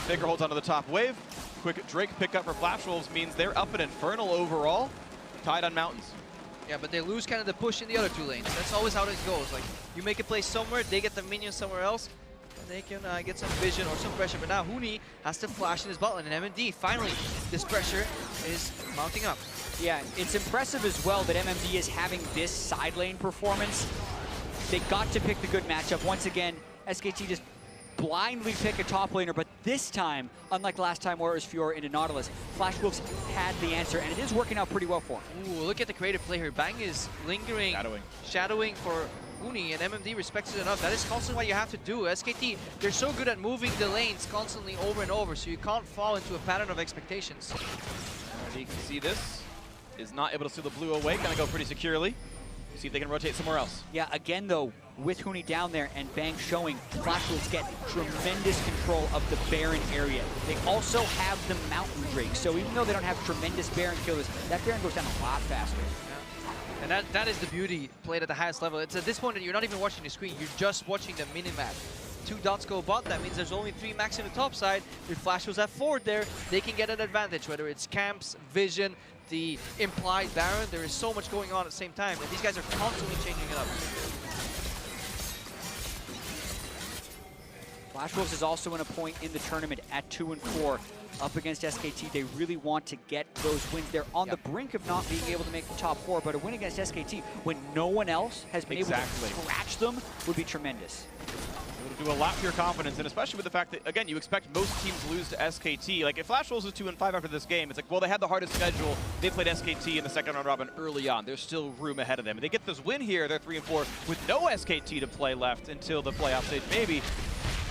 Faker holds onto the top wave. Quick Drake pickup for Flash Wolves means they're up an Infernal overall, tied on Mountains. Yeah, but they lose kind of the push in the other two lanes. That's always how it goes. Like, you make a play somewhere, they get the minions somewhere else, and they can get some vision or some pressure. But now Huni has to flash in his bot lane, and MMD, finally, this pressure is mounting up. Yeah, it's impressive as well that MMD is having this side lane performance. They got to pick the good matchup. Once again, SKT just blindly pick a top laner, but this time, unlike last time where it was Fiora into Nautilus, Flash Wolves had the answer, and it is working out pretty well for him. Ooh, look at the creative play here. Bang is lingering, shadowing for Huni, and MMD respects it enough. That is constantly what you have to do. SKT, they're so good at moving the lanes constantly over and over, so you can't fall into a pattern of expectations. As you can see, this is not able to steal the blue away. Gonna go pretty securely. See if they can rotate somewhere else. Yeah, again though, with Huni down there and Bang showing, Flash Wolves get tremendous control of the Baron area. They also have the Mountain Drake, so even though they don't have tremendous Baron killers, that Baron goes down a lot faster. Yeah. And that is the beauty played at the highest level. It's at this point that you're not even watching the screen, you're just watching the minimap. 2 dots go bot, that means there's only 3 max in the top side. If Flash Wolves have 4 there, they can get an advantage, whether it's camps, vision, the implied Baron. There is so much going on at the same time, and these guys are constantly changing it up. Flash Wolves is also in a point in the tournament at 2-4 up against SKT. They really want to get those wins. They're on the brink of not being able to make the top 4, but a win against SKT when no one else has been able to scratch them would be tremendous. It'll do a lot for your confidence, and especially with the fact that, again, you expect most teams lose to SKT. Like, if Flash Wolves is 2-5 after this game, it's like, well, they had the hardest schedule. They played SKT in the second round robin early on. There's still room ahead of them. And they get this win here. They're 3-4 with no SKT to play left until the playoff stage. Maybe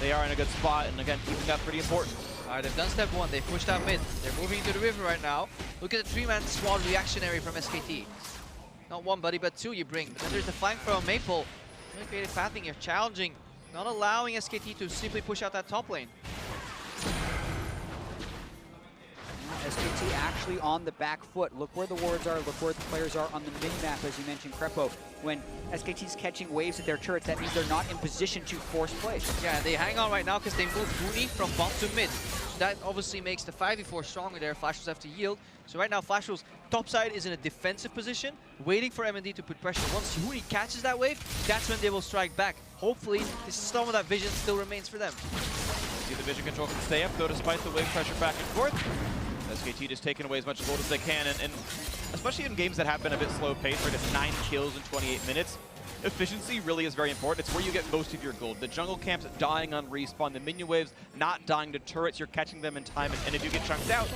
they are in a good spot, and again, keeping that pretty important. All right, they've done step 1. They've pushed out mid. They're moving into the river right now. Look at the 3-man squad reactionary from SKT. Not 1, buddy, but 2 you bring. But then there's the flank from Maple. Really creative pathing here, challenging, not allowing SKT to simply push out that top lane. SKT actually on the back foot. Look where the wards are, look where the players are on the mini-map, as you mentioned, Crepo. When SKT's catching waves at their turrets, that means they're not in position to force plays. Yeah, they hang on right now because they moved Huni from bot to mid. So that obviously makes the 5v4 stronger there. Flashers have to yield. So right now, Flashers top side is in a defensive position, waiting for MND to put pressure. Once Huni catches that wave, that's when they will strike back. Hopefully, some of that vision still remains for them. See the vision control can stay up, though, despite the wave pressure back and forth. SKT just taking away as much gold as they can, and especially in games that have been a bit slow paced, right? It's 9 kills in 28 minutes. Efficiency really is very important. It's where you get most of your gold. The jungle camps dying on respawn, the minion waves not dying to turrets, you're catching them in time, and if you get chunked out,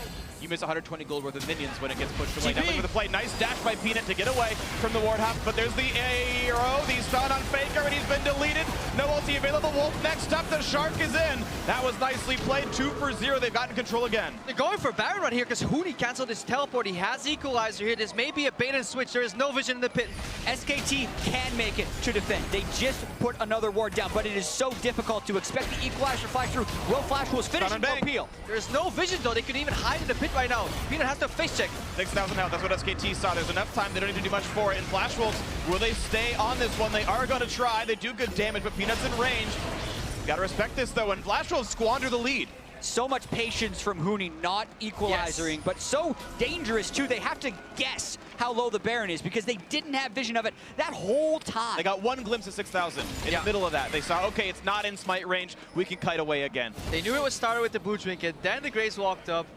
you miss 120 gold worth of minions when it gets pushed away. Now look for the play. Nice dash by Peanut to get away from the ward hop, but there's the arrow, the stun on Faker, and he's been deleted. No ulti available. Wolf next up. The Shark is in. That was nicely played. 2 for 0. They've gotten control again. They're going for Baron right here because Huni canceled his teleport. He has Equalizer here. This may be a bait and switch. There is no vision in the pit. SKT can make it to defend. They just put another ward down, but it is so difficult to expect the Equalizer fly through. Will Flash was finishing no peel. There's no vision though. They could even hide in the pit right now. Peanut has to face check. 6,000 health, that's what SKT saw. There's enough time, they don't need to do much for it. And Flash Wolves, will they stay on this one? They are going to try. They do good damage, but Peanut's in range. Gotta respect this though, and Flash Wolves squander the lead. So much patience from Huni, not equalizing, but so dangerous too. They have to guess how low the Baron is because they didn't have vision of it that whole time. They got one glimpse of 6,000 in the middle of that. They saw, okay, it's not in smite range. We can kite away again. They knew it was started with the boot trinket, then the Grace walked up.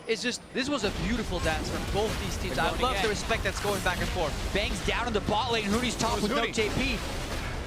It's just, this was a beautiful dance from both these teams. I love the respect that's going back and forth. Bangs down in the bot lane, Huni's top with no JP.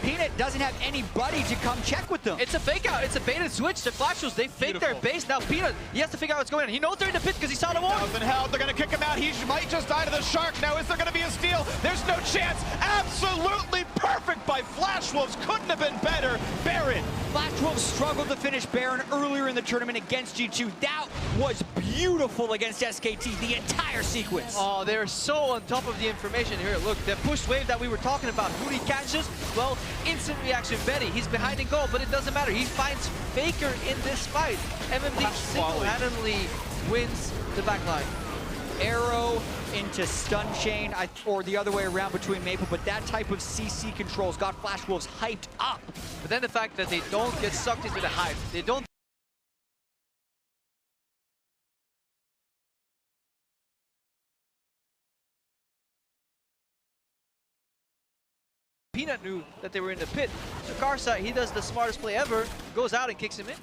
Peanut doesn't have anybody to come check with them. It's a fake out. It's a bait and switch. The Flashers, they fake their base. Now Peanut, he has to figure out what's going on. He knows they're in the pit because he saw the wall. 1,000 health. They're going to kick him out. He might just die to the Shark. Now, is there going to be a steal? There's no chance. Absolutely perfect by Flash Wolves. Couldn't have been better. Baron. Flash Wolves struggled to finish Baron earlier in the tournament against G2. That was beautiful against SKT, the entire sequence. Oh, they're so on top of the information here. Look, the push wave that we were talking about, Huni catches, well, instant reaction Betty. He's behind in goal, but it doesn't matter. He finds Faker in this fight. MMD single-handedly wins the backline. Arrow into stun chain, or the other way around between Maple, but that type of CC controls got Flash Wolves hyped up. But then the fact that they don't get sucked into the hype, they don't Peanut knew that they were in the pit. So Karsa, he does the smartest play ever, goes out and kicks him in.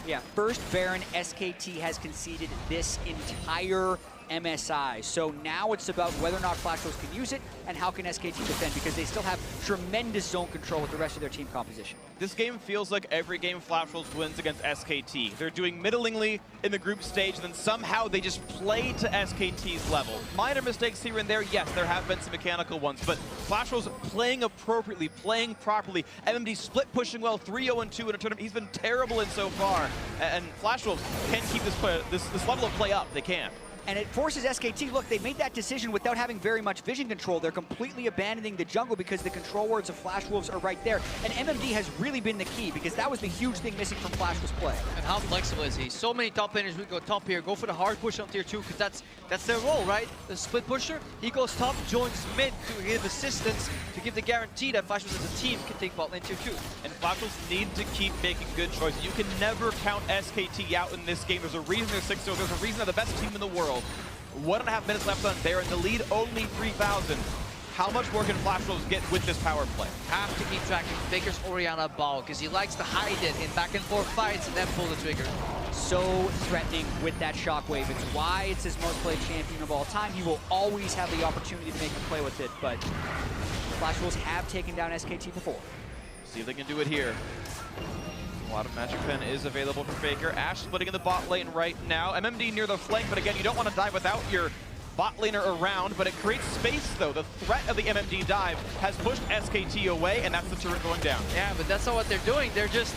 Yeah, first Baron SKT has conceded this entire MSI. So now it's about whether or not Flash Wolves can use it and how can SKT defend, because they still have tremendous zone control with the rest of their team composition. This game feels like every game Flash Wolves wins against SKT. They're doing middlingly in the group stage, and then somehow they just play to SKT's level. Minor mistakes here and there, yes, there have been some mechanical ones, but Flash Wolves playing appropriately, playing properly. MMD split pushing well, 3-0-2 in a tournament he's been terrible in so far. And Flash Wolves can keep this level of play up. They can. And it forces SKT, look, they made that decision without having very much vision control. They're completely abandoning the jungle because the control wards of Flash Wolves are right there. And MMD has really been the key because that was the huge thing missing from Flash Wolves' play. And how flexible is he? So many top laners would go top here, go for the hard push on tier 2 because that's their role, right? The split pusher, he goes top, joins mid to give assistance, to give the guarantee that Flash Wolves as a team can take bot lane tier 2. And Flash Wolves need to keep making good choices. You can never count SKT out in this game. There's a reason they're 6-0. There's a reason they're the best team in the world. 1.5 minutes left on Baron. The lead only 3,000. How much more can Flash Wolves get with this power play? Have to keep tracking Faker's Orianna ball because he likes to hide it in back and forth fights and then pull the trigger. So threatening with that shockwave. It's why it's his most played champion of all time. He will always have the opportunity to make a play with it, but Flash Wolves have taken down SKT before. See if they can do it here. A lot of Magic Pen is available for Faker. Ashe splitting in the bot lane right now. MMD near the flank, but again, you don't want to dive without your bot laner around, but it creates space though. The threat of the MMD dive has pushed SKT away, and that's the turret going down. Yeah, but that's not what they're doing. They're just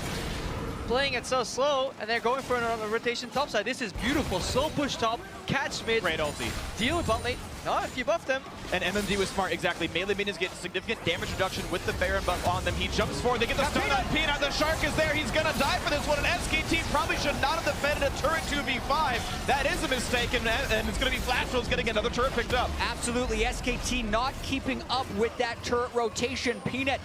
playing it so slow, and they're going for a rotation topside. This is beautiful. Slow push top, catch mid. Great ulti. Deal with bot lane. No, if you buff them. And MMD was smart, exactly. Melee minions get significant damage reduction with the Baron buff on them. He jumps forward, they get the stun on Peanut. The Shark is there, he's gonna die for this one. And SKT probably should not have defended a turret 2v5. That is a mistake, and it's gonna be Flashwolves getting another turret picked up. Absolutely, SKT not keeping up with that turret rotation. Peanut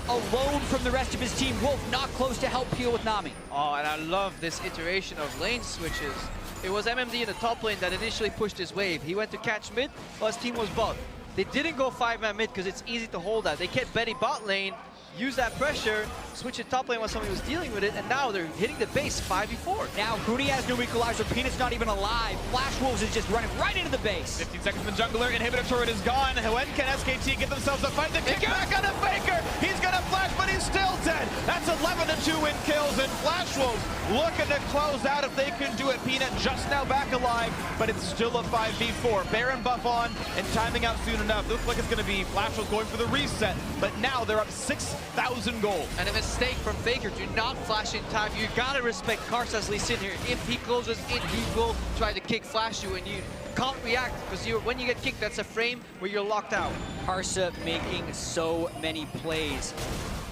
alone from the rest of his team. Wolf not close to help peel with Nami. Oh, and I love this iteration of lane switches. It was MMD in the top lane that initially pushed his wave. He went to catch mid while his team was bot. They didn't go 5-man mid because it's easy to hold that. They kept Betty bot lane, use that pressure, switch to top lane while somebody was dealing with it, and now they're hitting the base 5v4. Now Huni has no equalizer, Peanut's not even alive. Flashwolves is just running right into the base. 15 seconds from the jungler, inhibitor turret is gone. When can SKT get themselves a fight? The kick back on a Faker! He's gonna flash, but he's still dead! That's 11-2 win kills, and Flashwolves looking to close out if they can do it. Peanut just now back alive, but it's still a 5v4. Baron buff on, and timing out soon enough. Looks like it's gonna be Flashwolves going for the reset, but now they're up 6,000 gold. And a mistake from Faker, do not flash in time. You gotta respect Karsa's Lee Sin here. If he closes in, he will try to kick flash you, and you can't react because when you get kicked, that's a frame where you're locked out. Karsa making so many plays,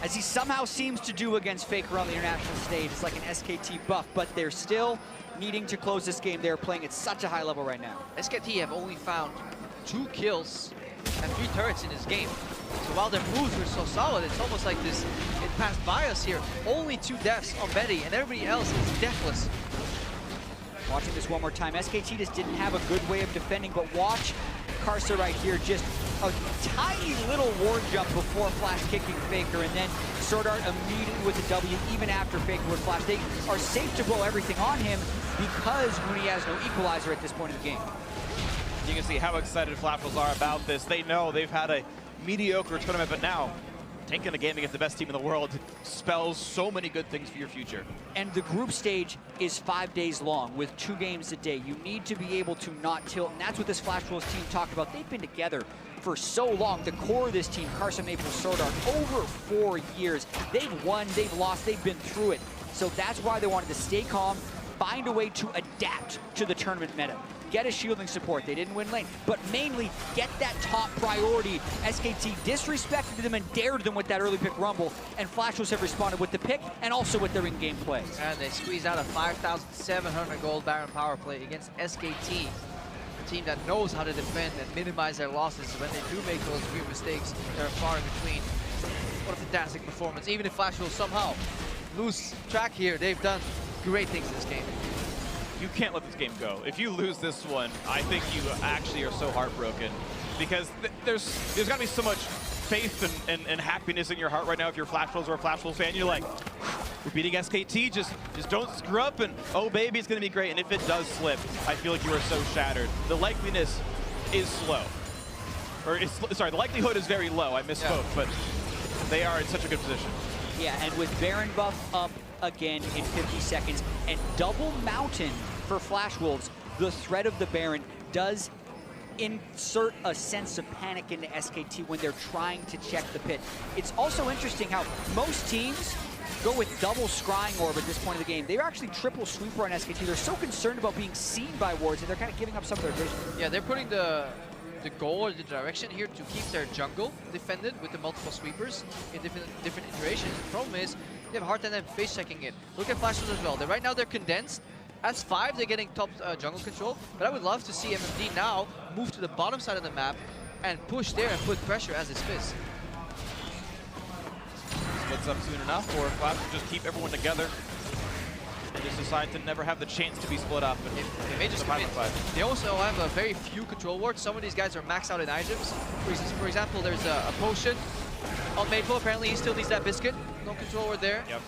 as he somehow seems to do against Faker on the international stage. It's like an SKT buff, but they're still needing to close this game. They're playing at such a high level right now. SKT have only found 2 kills and 3 turrets in this game. So while their moves were so solid, it's almost like this, it passed by us here. Only 2 deaths on Betty, and everybody else is deathless. Watching this one more time, SKT just didn't have a good way of defending, but watch Karsa right here, just a tiny little ward jump before flash kicking Faker, and then Sword Art immediately with the W, even after Faker would flash. They are safe to blow everything on him because Huni has no equalizer at this point in the game. You can see how excited Flashwolves are about this. They know they've had a mediocre tournament, but now taking a game against the best team in the world spells so many good things for your future. And the group stage is 5 days long with 2 games a day. You need to be able to not tilt, and that's what this Flashwolves team talked about. They've been together for so long. The core of this team, Karsa, Maple, Sword Art, over 4 years. They've won, they've lost, they've been through it. So that's why they wanted to stay calm, find a way to adapt to the tournament meta. Get a shielding support. They didn't win lane, but mainly get that top priority. SKT disrespected them and dared them with that early pick rumble, and Flashwolves have responded with the pick and also with their in-game plays. And they squeeze out a 5,700 gold Baron power play against SKT, a team that knows how to defend and minimize their losses. When they do make those few mistakes, they're far in between. What a fantastic performance. Even if Flashwolves somehow lose track here, they've done great things in this game. You can't let this game go. If you lose this one, I think you actually are so heartbroken, because there's got to be so much faith and happiness in your heart right now if you're Flashwolves or a Flashwolves fan. You're like, we're beating SKT, just don't screw up, and oh baby, it's going to be great. And if it does slip, I feel like you are so shattered. The likeliness is slow. Sorry, the likelihood is very low. I misspoke, but they are in such a good position. Yeah, and with Baron buff up again in 50 seconds and double Mountain for Flashwolves, the threat of the Baron does insert a sense of panic into SKT when they're trying to check the pit. It's also interesting how most teams go with double scrying orb at this point of the game. They're actually triple sweeper on SKT. They're so concerned about being seen by wards that they're kind of giving up some of their vision. Yeah, they're putting the goal or the direction here to keep their jungle defended with the multiple sweepers in different iterations. The problem is they have a hard time face checking it. Look at Flashwolves as well. Right now they're condensed. As 5, they're getting top jungle control, but I would love to see MMD now move to the bottom side of the map and push there and put pressure as is Fizz. Splits up soon enough, or Flashwolves just keep everyone together and just decide to never have the chance to be split up. And they may just commit. They also have a very few control wards. Some of these guys are maxed out in items. For example, there's a potion on Maple. Apparently he still needs that biscuit. No control ward there. Yep.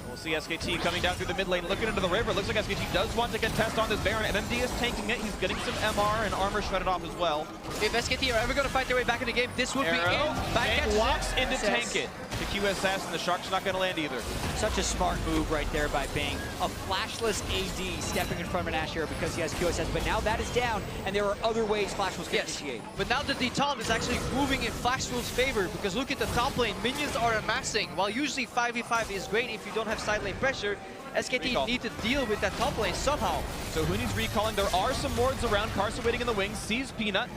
We'll see SKT coming down through the mid lane, looking into the river. Looks like SKT does want to contest on this Baron. MMD is tanking it. He's getting some MR and armor shredded off as well. If SKT are ever going to fight their way back in the game, this would be it. Back walks into tank it. The QSS, and the Shark's not going to land either. Such a smart move right there by Bang. A flashless AD stepping in front of an Ashe hero because he has QSS, but now that is down, and there are other ways Flashwolves can initiate. But now the detaunt is actually moving in Flashwolves' favor, because look at the top lane. Minions are amassing. While usually 5v5 is great if you don't have side lane pressure, SKT Recall. need to deal with that top lane somehow. So Huni's recalling. There are some wards around. Carson waiting in the wings, sees Peanut.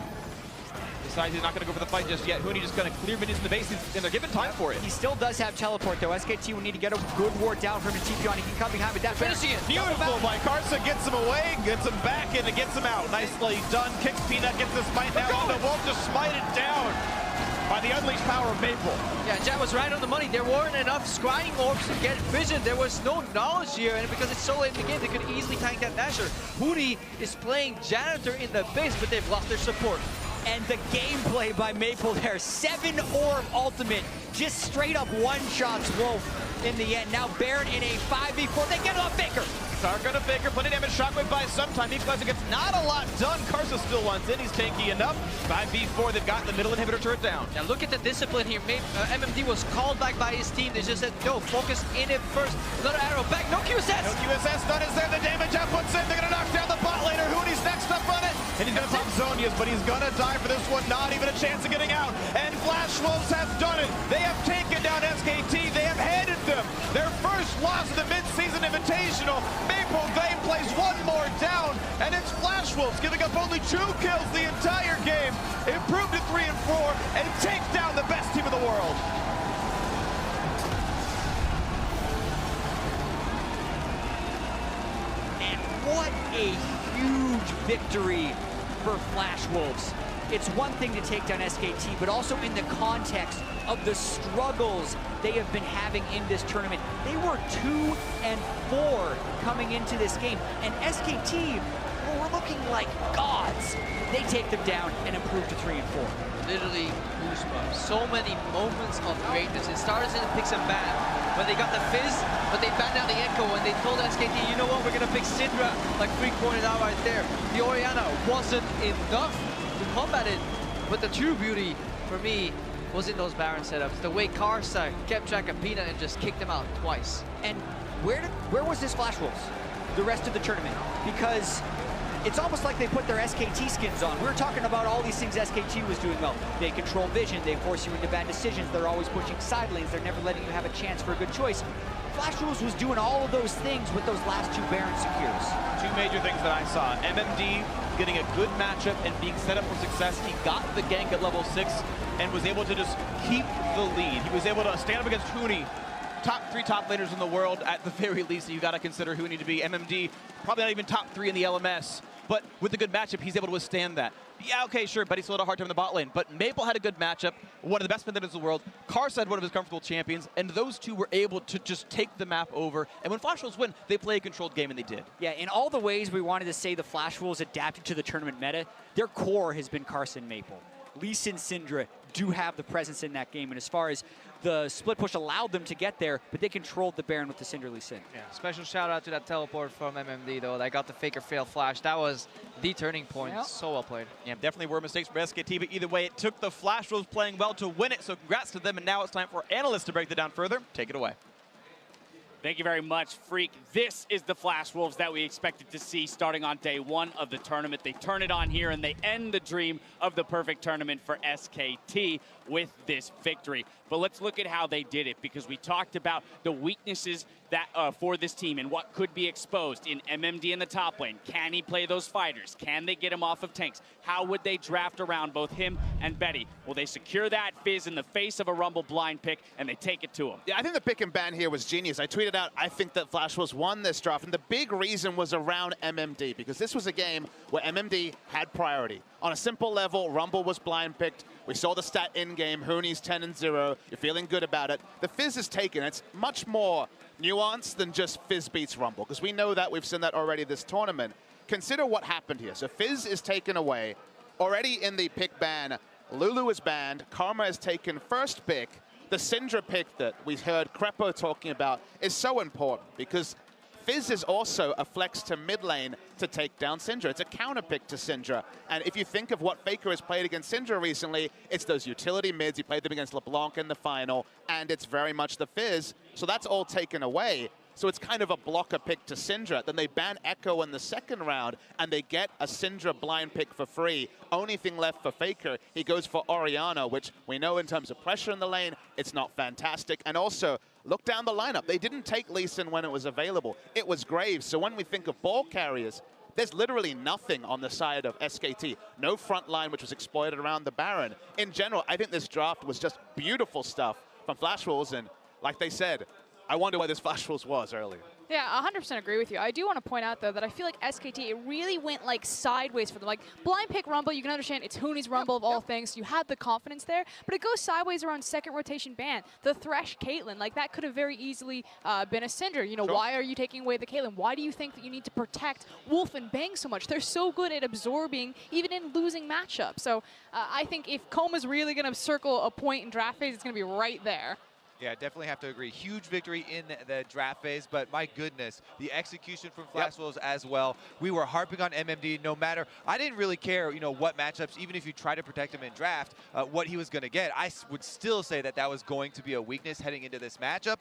Decides he's not going to go for the fight just yet. Huni just going to clear minions in the base, and they're given time for it. He still does have teleport, though. SKT will need to get a good ward down for him to TP on. He can come behind with that. Finishing it. Beautiful by Carson. Gets him away, gets him back, and it gets him out. Nicely done. Kicks Peanut, gets the smite now on the Wolf to smite it down by the unleashed power of Maple. Yeah, Jet was right on the money. There weren't enough scrying orbs to get vision. There was no knowledge here, and because it's so late in the game, they could easily tank that Nashor. Huni is playing janitor in the base, but they've lost their support. And the gameplay by Maple there, 7 orb ultimate, just straight up one-shots Wolf in the end. Now Baron in a 5v4, they get off Faker. Are gonna Faker, plenty damage, shockwave by some time. Equalizer gets not a lot done. Carson still wants in, he's tanky enough. 5v4, they've got the middle inhibitor turret down. Now look at the discipline here. MMD was called back by his team. They just said, no, focus in it first. Another arrow back, no QSS. No QSS, none is there. The damage output's in. They're gonna knock down the bot laner. Huni's next up on it. And he's gonna pop Zonia's, but he's gonna die for this one. Not even a chance of getting out. And Flash Wolves have done it. They have taken down SKT. They have handed them their first loss of the mid-season Invitational. Maple Vein plays one more down, and it's Flash Wolves giving up only 2 kills the entire game, improve to 3 and 4, and take down the best team in the world. And what a huge victory for Flash Wolves. It's one thing to take down SKT, but also in the context of the struggles they have been having in this tournament. They were 2 and 4 coming into this game, and SKT were looking like gods. They take them down and improve to 3 and 4. Literally goosebumps. So many moments of greatness. It started in the picks and ban when they got the Fizz, but they banned out the Echo and they told SKT, you know what, we're gonna pick Syndra, like Freak pointed out right there. The Orianna wasn't enough to combat it, but the true beauty for me was in those Baron setups. The way Karsa kept track of Peanut and just kicked him out twice. And where was this Flash Wolves the rest of the tournament? Because it's almost like they put their SKT skins on. We were talking about all these things SKT was doing well. They control vision, they force you into bad decisions, they're always pushing side lanes, they're never letting you have a chance for a good choice. Flash Wolves was doing all of those things with those last 2 Baron secures. 2 major things that I saw. MMD getting a good matchup and being set up for success. He got the gank at level 6 and was able to just keep the lead. He was able to stand up against Huni. Top 3 top laners in the world at the very least. So you got to consider Huni to be MMD. Probably not even top 3 in the LMS. But with a good matchup, he's able to withstand that. Yeah, okay, sure, but he still had a hard time in the bot lane. But Maple had a good matchup, one of the best mid laners in the world. Karsa had one of his comfortable champions, and those 2 were able to just take the map over. And when Flash Wolves win, they play a controlled game, and they did. Yeah, in all the ways we wanted to say the Flash Wolves adapted to the tournament meta, their core has been Karsa and Maple. Lee Sin, Syndra do have the presence in that game, and as far as the split push allowed them to get there, but they controlled the Baron with the Syndra Lee Sin. Yeah, special shout out to that teleport from MMD though. That got the Faker fail flash. That was the turning point. Yep. So well played. Yeah, definitely were mistakes from SKT, but either way, it took the Flash Wolves playing well to win it, so congrats to them, and now it's time for analysts to break that down further. Take it away. Thank you very much, Freak. This is the Flash Wolves that we expected to see starting on day 1 of the tournament. They turn it on here and they end the dream of the perfect tournament for SKT with this victory. But let's look at how they did it, because we talked about the weaknesses that for this team and what could be exposed in MMD in the top lane. Can he play those fighters? Can they get him off of tanks? How would they draft around both him and Betty? Well, they secure that Fizz in the face of a Rumble blind pick, and they take it to him. Yeah, I think the pick and ban here was genius. I tweeted out, I think that Flash Wolves won this draft, and the big reason was around MMD, because this was a game where MMD had priority. On a simple level, Rumble was blind picked. We saw the stat in-game, Huni's 10 and 0. You're feeling good about it. The Fizz is taken. It's much more nuanced than just Fizz beats Rumble, because we know that. We've seen that already this tournament. Consider what happened here. So Fizz is taken away. Already in the pick ban, Lulu is banned. Karma is taken first pick. The Syndra pick that we heard Crepo talking about is so important, because Fizz is also a flex to mid lane to take down Syndra. It's a counter pick to Syndra. And if you think of what Faker has played against Syndra recently, it's those utility mids. He played them against LeBlanc in the final, and it's very much the Fizz. So that's all taken away. So it's kind of a blocker pick to Syndra. Then they ban Echo in the second round, and they get a Syndra blind pick for free. Only thing left for Faker, he goes for Orianna, which we know in terms of pressure in the lane, it's not fantastic. And also, look down the lineup. They didn't take Lee Sin when it was available. It was Graves. So when we think of ball carriers, there's literally nothing on the side of SKT. No front line, which was exploited around the Baron. In general, I think this draft was just beautiful stuff from Flash Wolves, and like they said, I wonder where this Flash Wolves was earlier. Yeah, 100% agree with you. I do want to point out, though, that I feel like SKT, it really went, like, sideways for them. Like, blind pick Rumble, you can understand it's Hooney's Rumble of all things. You had the confidence there, but it goes sideways around second rotation ban. The Thresh Caitlyn, like, that could have very easily been a Syndra. You know, why are you taking away the Caitlyn? Why do you think that you need to protect Wolf and Bang so much? They're so good at absorbing, even in losing matchups. So I think if Koma's really going to circle a point in draft phase, it's going to be right there. Yeah, definitely have to agree. Huge victory in the draft phase, but my goodness, the execution from Flash Wolves as well. We were harping on MMD no matter. I didn't really care, you know, what matchups, even if you try to protect him in draft, what he was going to get. I would still say that that was going to be a weakness heading into this matchup,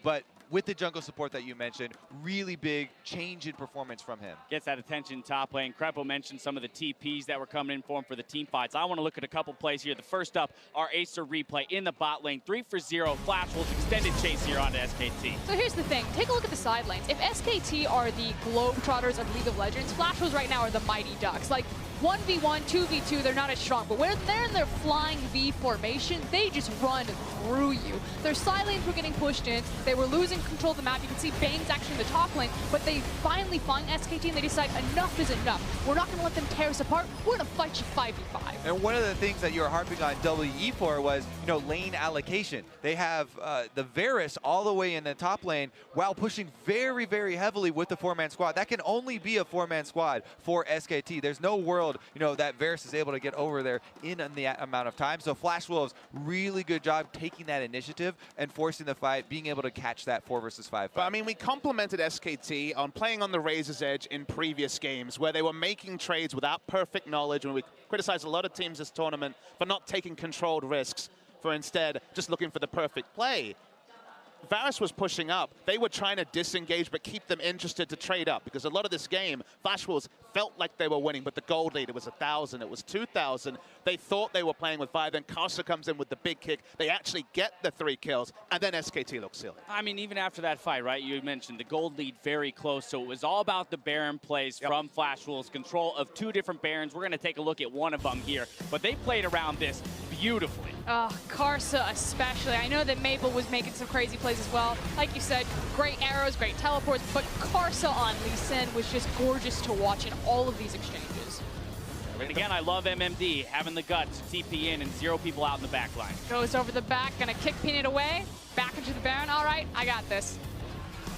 but with the jungle support that you mentioned, really big change in performance from him. Gets that attention top lane. Krepo mentioned some of the TPs that were coming in for him for the team fights. I want to look at a couple plays here. The first up, our Acer replay in the bot lane. 3 for 0. Flash Wolves extended chase here onto SKT. So here's the thing. Take a look at the side lanes. If SKT are the Globetrotters of League of Legends, Flash Wolves right now are the Mighty Ducks. Like, 1v1, 2v2, they're not as strong. But when they're in their flying V formation, they just run through you. Their side lanes were getting pushed in. They were losing control of the map. You can see Bang's actually in the top lane. But they finally find SKT and they decide enough is enough. We're not going to let them tear us apart. We're going to fight you 5v5. And one of the things that you were harping on WE for was, you know, lane allocation. They have the Varus all the way in the top lane while pushing very, very heavily with the 4-man squad. That can only be a 4-man squad for SKT. There's no world, you know, that Varus is able to get over there in the amount of time. So Flash Wolves, really good job taking that initiative and forcing the fight, being able to catch that 4 versus 5 fight. But I mean, we complimented SKT on playing on the Razor's Edge in previous games where they were making trades without perfect knowledge, and we criticized a lot of teams this tournament for not taking controlled risks, for instead just looking for the perfect play. Varus was pushing up. They were trying to disengage but keep them interested to trade up, because a lot of this game, Flash Wolves felt like they were winning, but the gold lead, it was 1,000, it was 2,000. They thought they were playing with 5, then Karsa comes in with the big kick. They actually get the 3 kills, and then SKT looks silly. I mean, even after that fight, right, you mentioned the gold lead very close, so it was all about the Baron plays from Flash Wolves, control of 2 different Barons. We're going to take a look at one of them here, but they played around this beautifully. Karsa especially. I know that Maple was making some crazy plays as well. Like you said, great arrows, great teleports, but Karsa on Lee Sin was just gorgeous to watch in all of these exchanges. And again, I love MMD having the guts to TP in and 0 people out in the back line. Goes over the back, gonna kick Peanut away, back into the Baron. All right, I got this.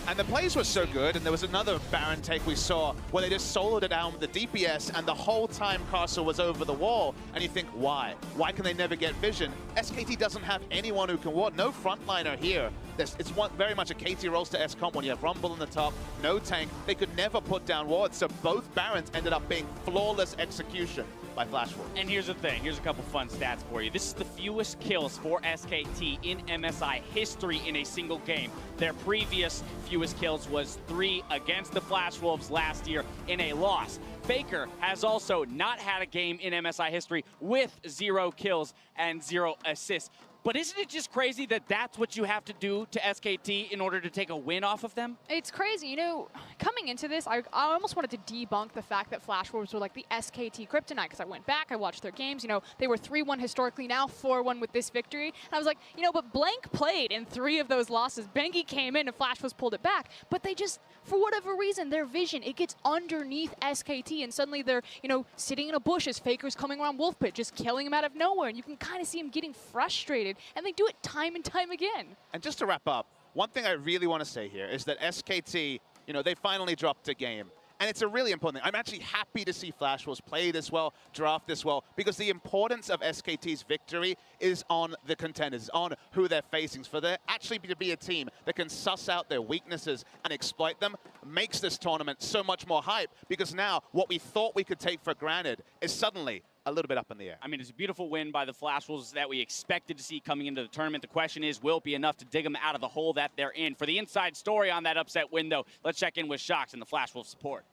And the plays were so good, and there was another Baron take we saw where they just soloed it down with the DPS, and the whole time Karsa was over the wall, and you think, why? Why can they never get vision? SKT doesn't have anyone who can ward. No frontliner here. It's very much a KT rolls to S-Comp when you have Rumble in the top, no tank. They could never put down wards, so both Barons ended up being flawless execution by Flash Wolves. And here's the thing, here's a couple fun stats for you. This is the fewest kills for SKT in MSI history in a single game. Their previous fewest kills was 3 against the Flash Wolves last year in a loss. Faker has also not had a game in MSI history with 0 kills and 0 assists. But isn't it just crazy that that's what you have to do to SKT in order to take a win off of them? It's crazy. You know, coming into this, I almost wanted to debunk the fact that Flash Wolves were like the SKT kryptonite, because I went back, I watched their games. You know, they were 3-1 historically, now 4-1 with this victory. And I was like, you know, but Blank played in 3 of those losses. Bengi came in and Flash Wolves pulled it back. But they just, for whatever reason, their vision, it gets underneath SKT, and suddenly they're, you know, sitting in a bush as Faker's coming around Wolf Pit, just killing him out of nowhere. And you can kind of see him getting frustrated. And they do it time and time again. And just to wrap up, one thing I really want to say here is that SKT, you know, they finally dropped a game. And it's a really important thing. I'm actually happy to see Flash Wolves play this well, draft this well, because the importance of SKT's victory is on the contenders, on who they're facing. For there actually to be a team that can suss out their weaknesses and exploit them makes this tournament so much more hype, because now what we thought we could take for granted is suddenly a little bit up in the air. I mean, it's a beautiful win by the Flash Wolves that we expected to see coming into the tournament. The question is, will it be enough to dig them out of the hole that they're in? For the inside story on that upset window, let's check in with Shox and the Flash Wolves support.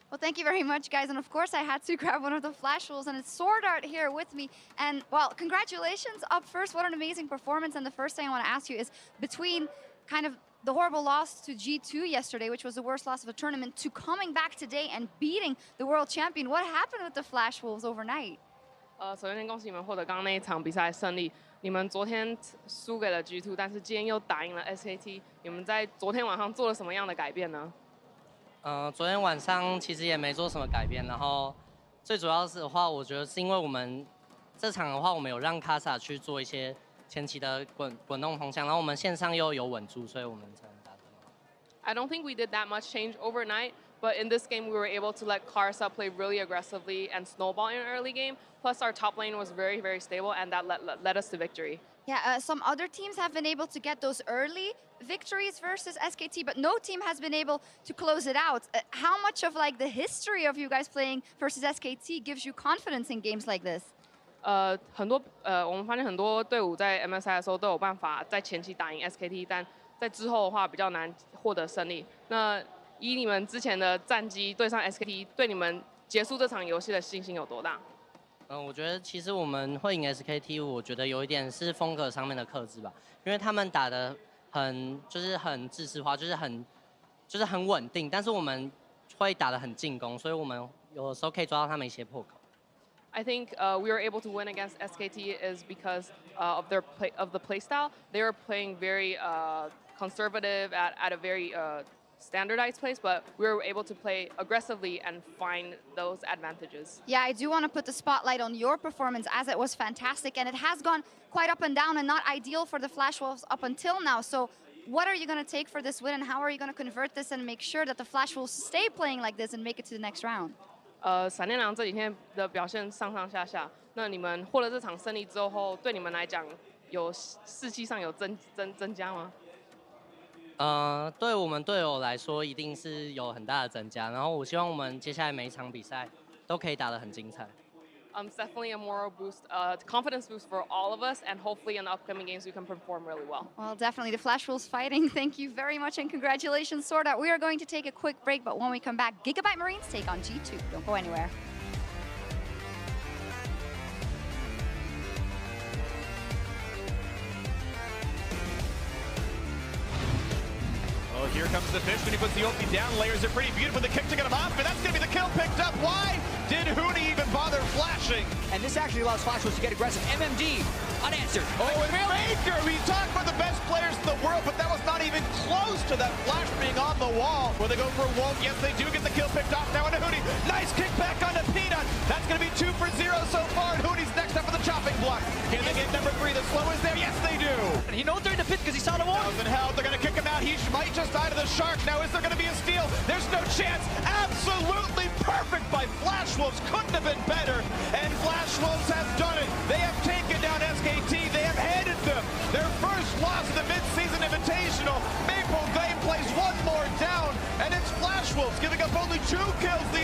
Well, thank you very much, guys. And of course, I had to grab one of the Flash Wolves, and it's Sword Art here with me. And, well, congratulations up first. What an amazing performance. And the first thing I want to ask you is, between kind of the horrible loss to G2 yesterday, which was the worst loss of a tournament, to coming back today and beating the world champion, what happened with the Flash Wolves overnight? 首先恭喜你们获得刚刚那一场比赛胜利。你们昨天输给了 G2， 但是今天又打赢了 SKT。你们在昨天晚上做了什么样的改变呢？昨天晚上其实也没做什么改变，然后最主要是的话，我觉得是因为我们这场的话，我们有让卡萨去做一些前期的滚动风向，然后我们线上又有稳住，所以我们才能打得好。I don't think we did that much change overnight, but in this game we were able to let Karsa play really aggressively and snowball in an early game. Plus our top lane was very, very stable, and that led us to victory. Yeah, some other teams have been able to get those early victories versus SKT, but no team has been able to close it out. How much of like the history of you guys playing versus SKT gives you confidence in games like this? 我们发现很多队伍在 MSI 的时候都有办法在前期打赢 SKT， 但在之后的话比较难获得胜利。那以你们之前的战绩对上 SKT， 对你们结束这场游戏的信心有多大？我觉得其实我们会赢 SKT， 我觉得有一点是风格上面的克制吧，因为他们打得很制式化，就是很稳定，但是我们会打得很进攻，所以我们有时候可以抓到他们一些破口。I think we were able to win against SKT is because of the play style. They were playing very conservative at a very standardized place, but we were able to play aggressively and find those advantages. Yeah, I do want to put the spotlight on your performance, as it was fantastic, and it has gone quite up and down and not ideal for the Flash Wolves up until now. So what are you going to take for this win, and how are you going to convert this and make sure that the Flash Wolves stay playing like this and make it to the next round? 闪电狼这几天的表现上上下下，那你们获得这场胜利之后，对你们来讲有士气上有增加吗？对我们队友来说，一定是有很大的增加。然后我希望我们接下来每一场比赛都可以打得很精彩。It's definitely a moral boost, confidence boost for all of us, and hopefully in the upcoming games we can perform really well. Well, definitely the Flash Wolves fighting. Thank you very much, and congratulations, Sword Art. We are going to take a quick break, but when we come back, Gigabyte Marines take on G2. Don't go anywhere. Oh, here comes the fish when he puts the ulti down. Layers are pretty beautiful. The kick to get him off, but that's going to be the kill picked up. Why did Huni even bother flashing? And this actually allows Flash Wolves to get aggressive. MMD, unanswered. Oh, and Baker, we talked about the best players in the world, but that was not even close to that flash being on the wall. Will they go for a Wolf? Yes, they do get the kill picked off now into Huni. Nice kick back onto Peanut. That's going to be 2 for 0 so far, and Huni's next up with the chopping block. Can they get number 3? The slow is there. Yes, they do. And he knows they're in the pit because he saw the wall. Thousand health. They're going to kick him out. He might just die to the shark. Now, is there going to be a steal? There's no chance. Absolutely perfect by Flash Wolves. Couldn't have been better. And Flash Wolves have done it. They have taken down SKT. They have handed them their first loss of the mid-season Invitational. Maple Game plays one more down, and it's Flash Wolves giving up only 2 kills the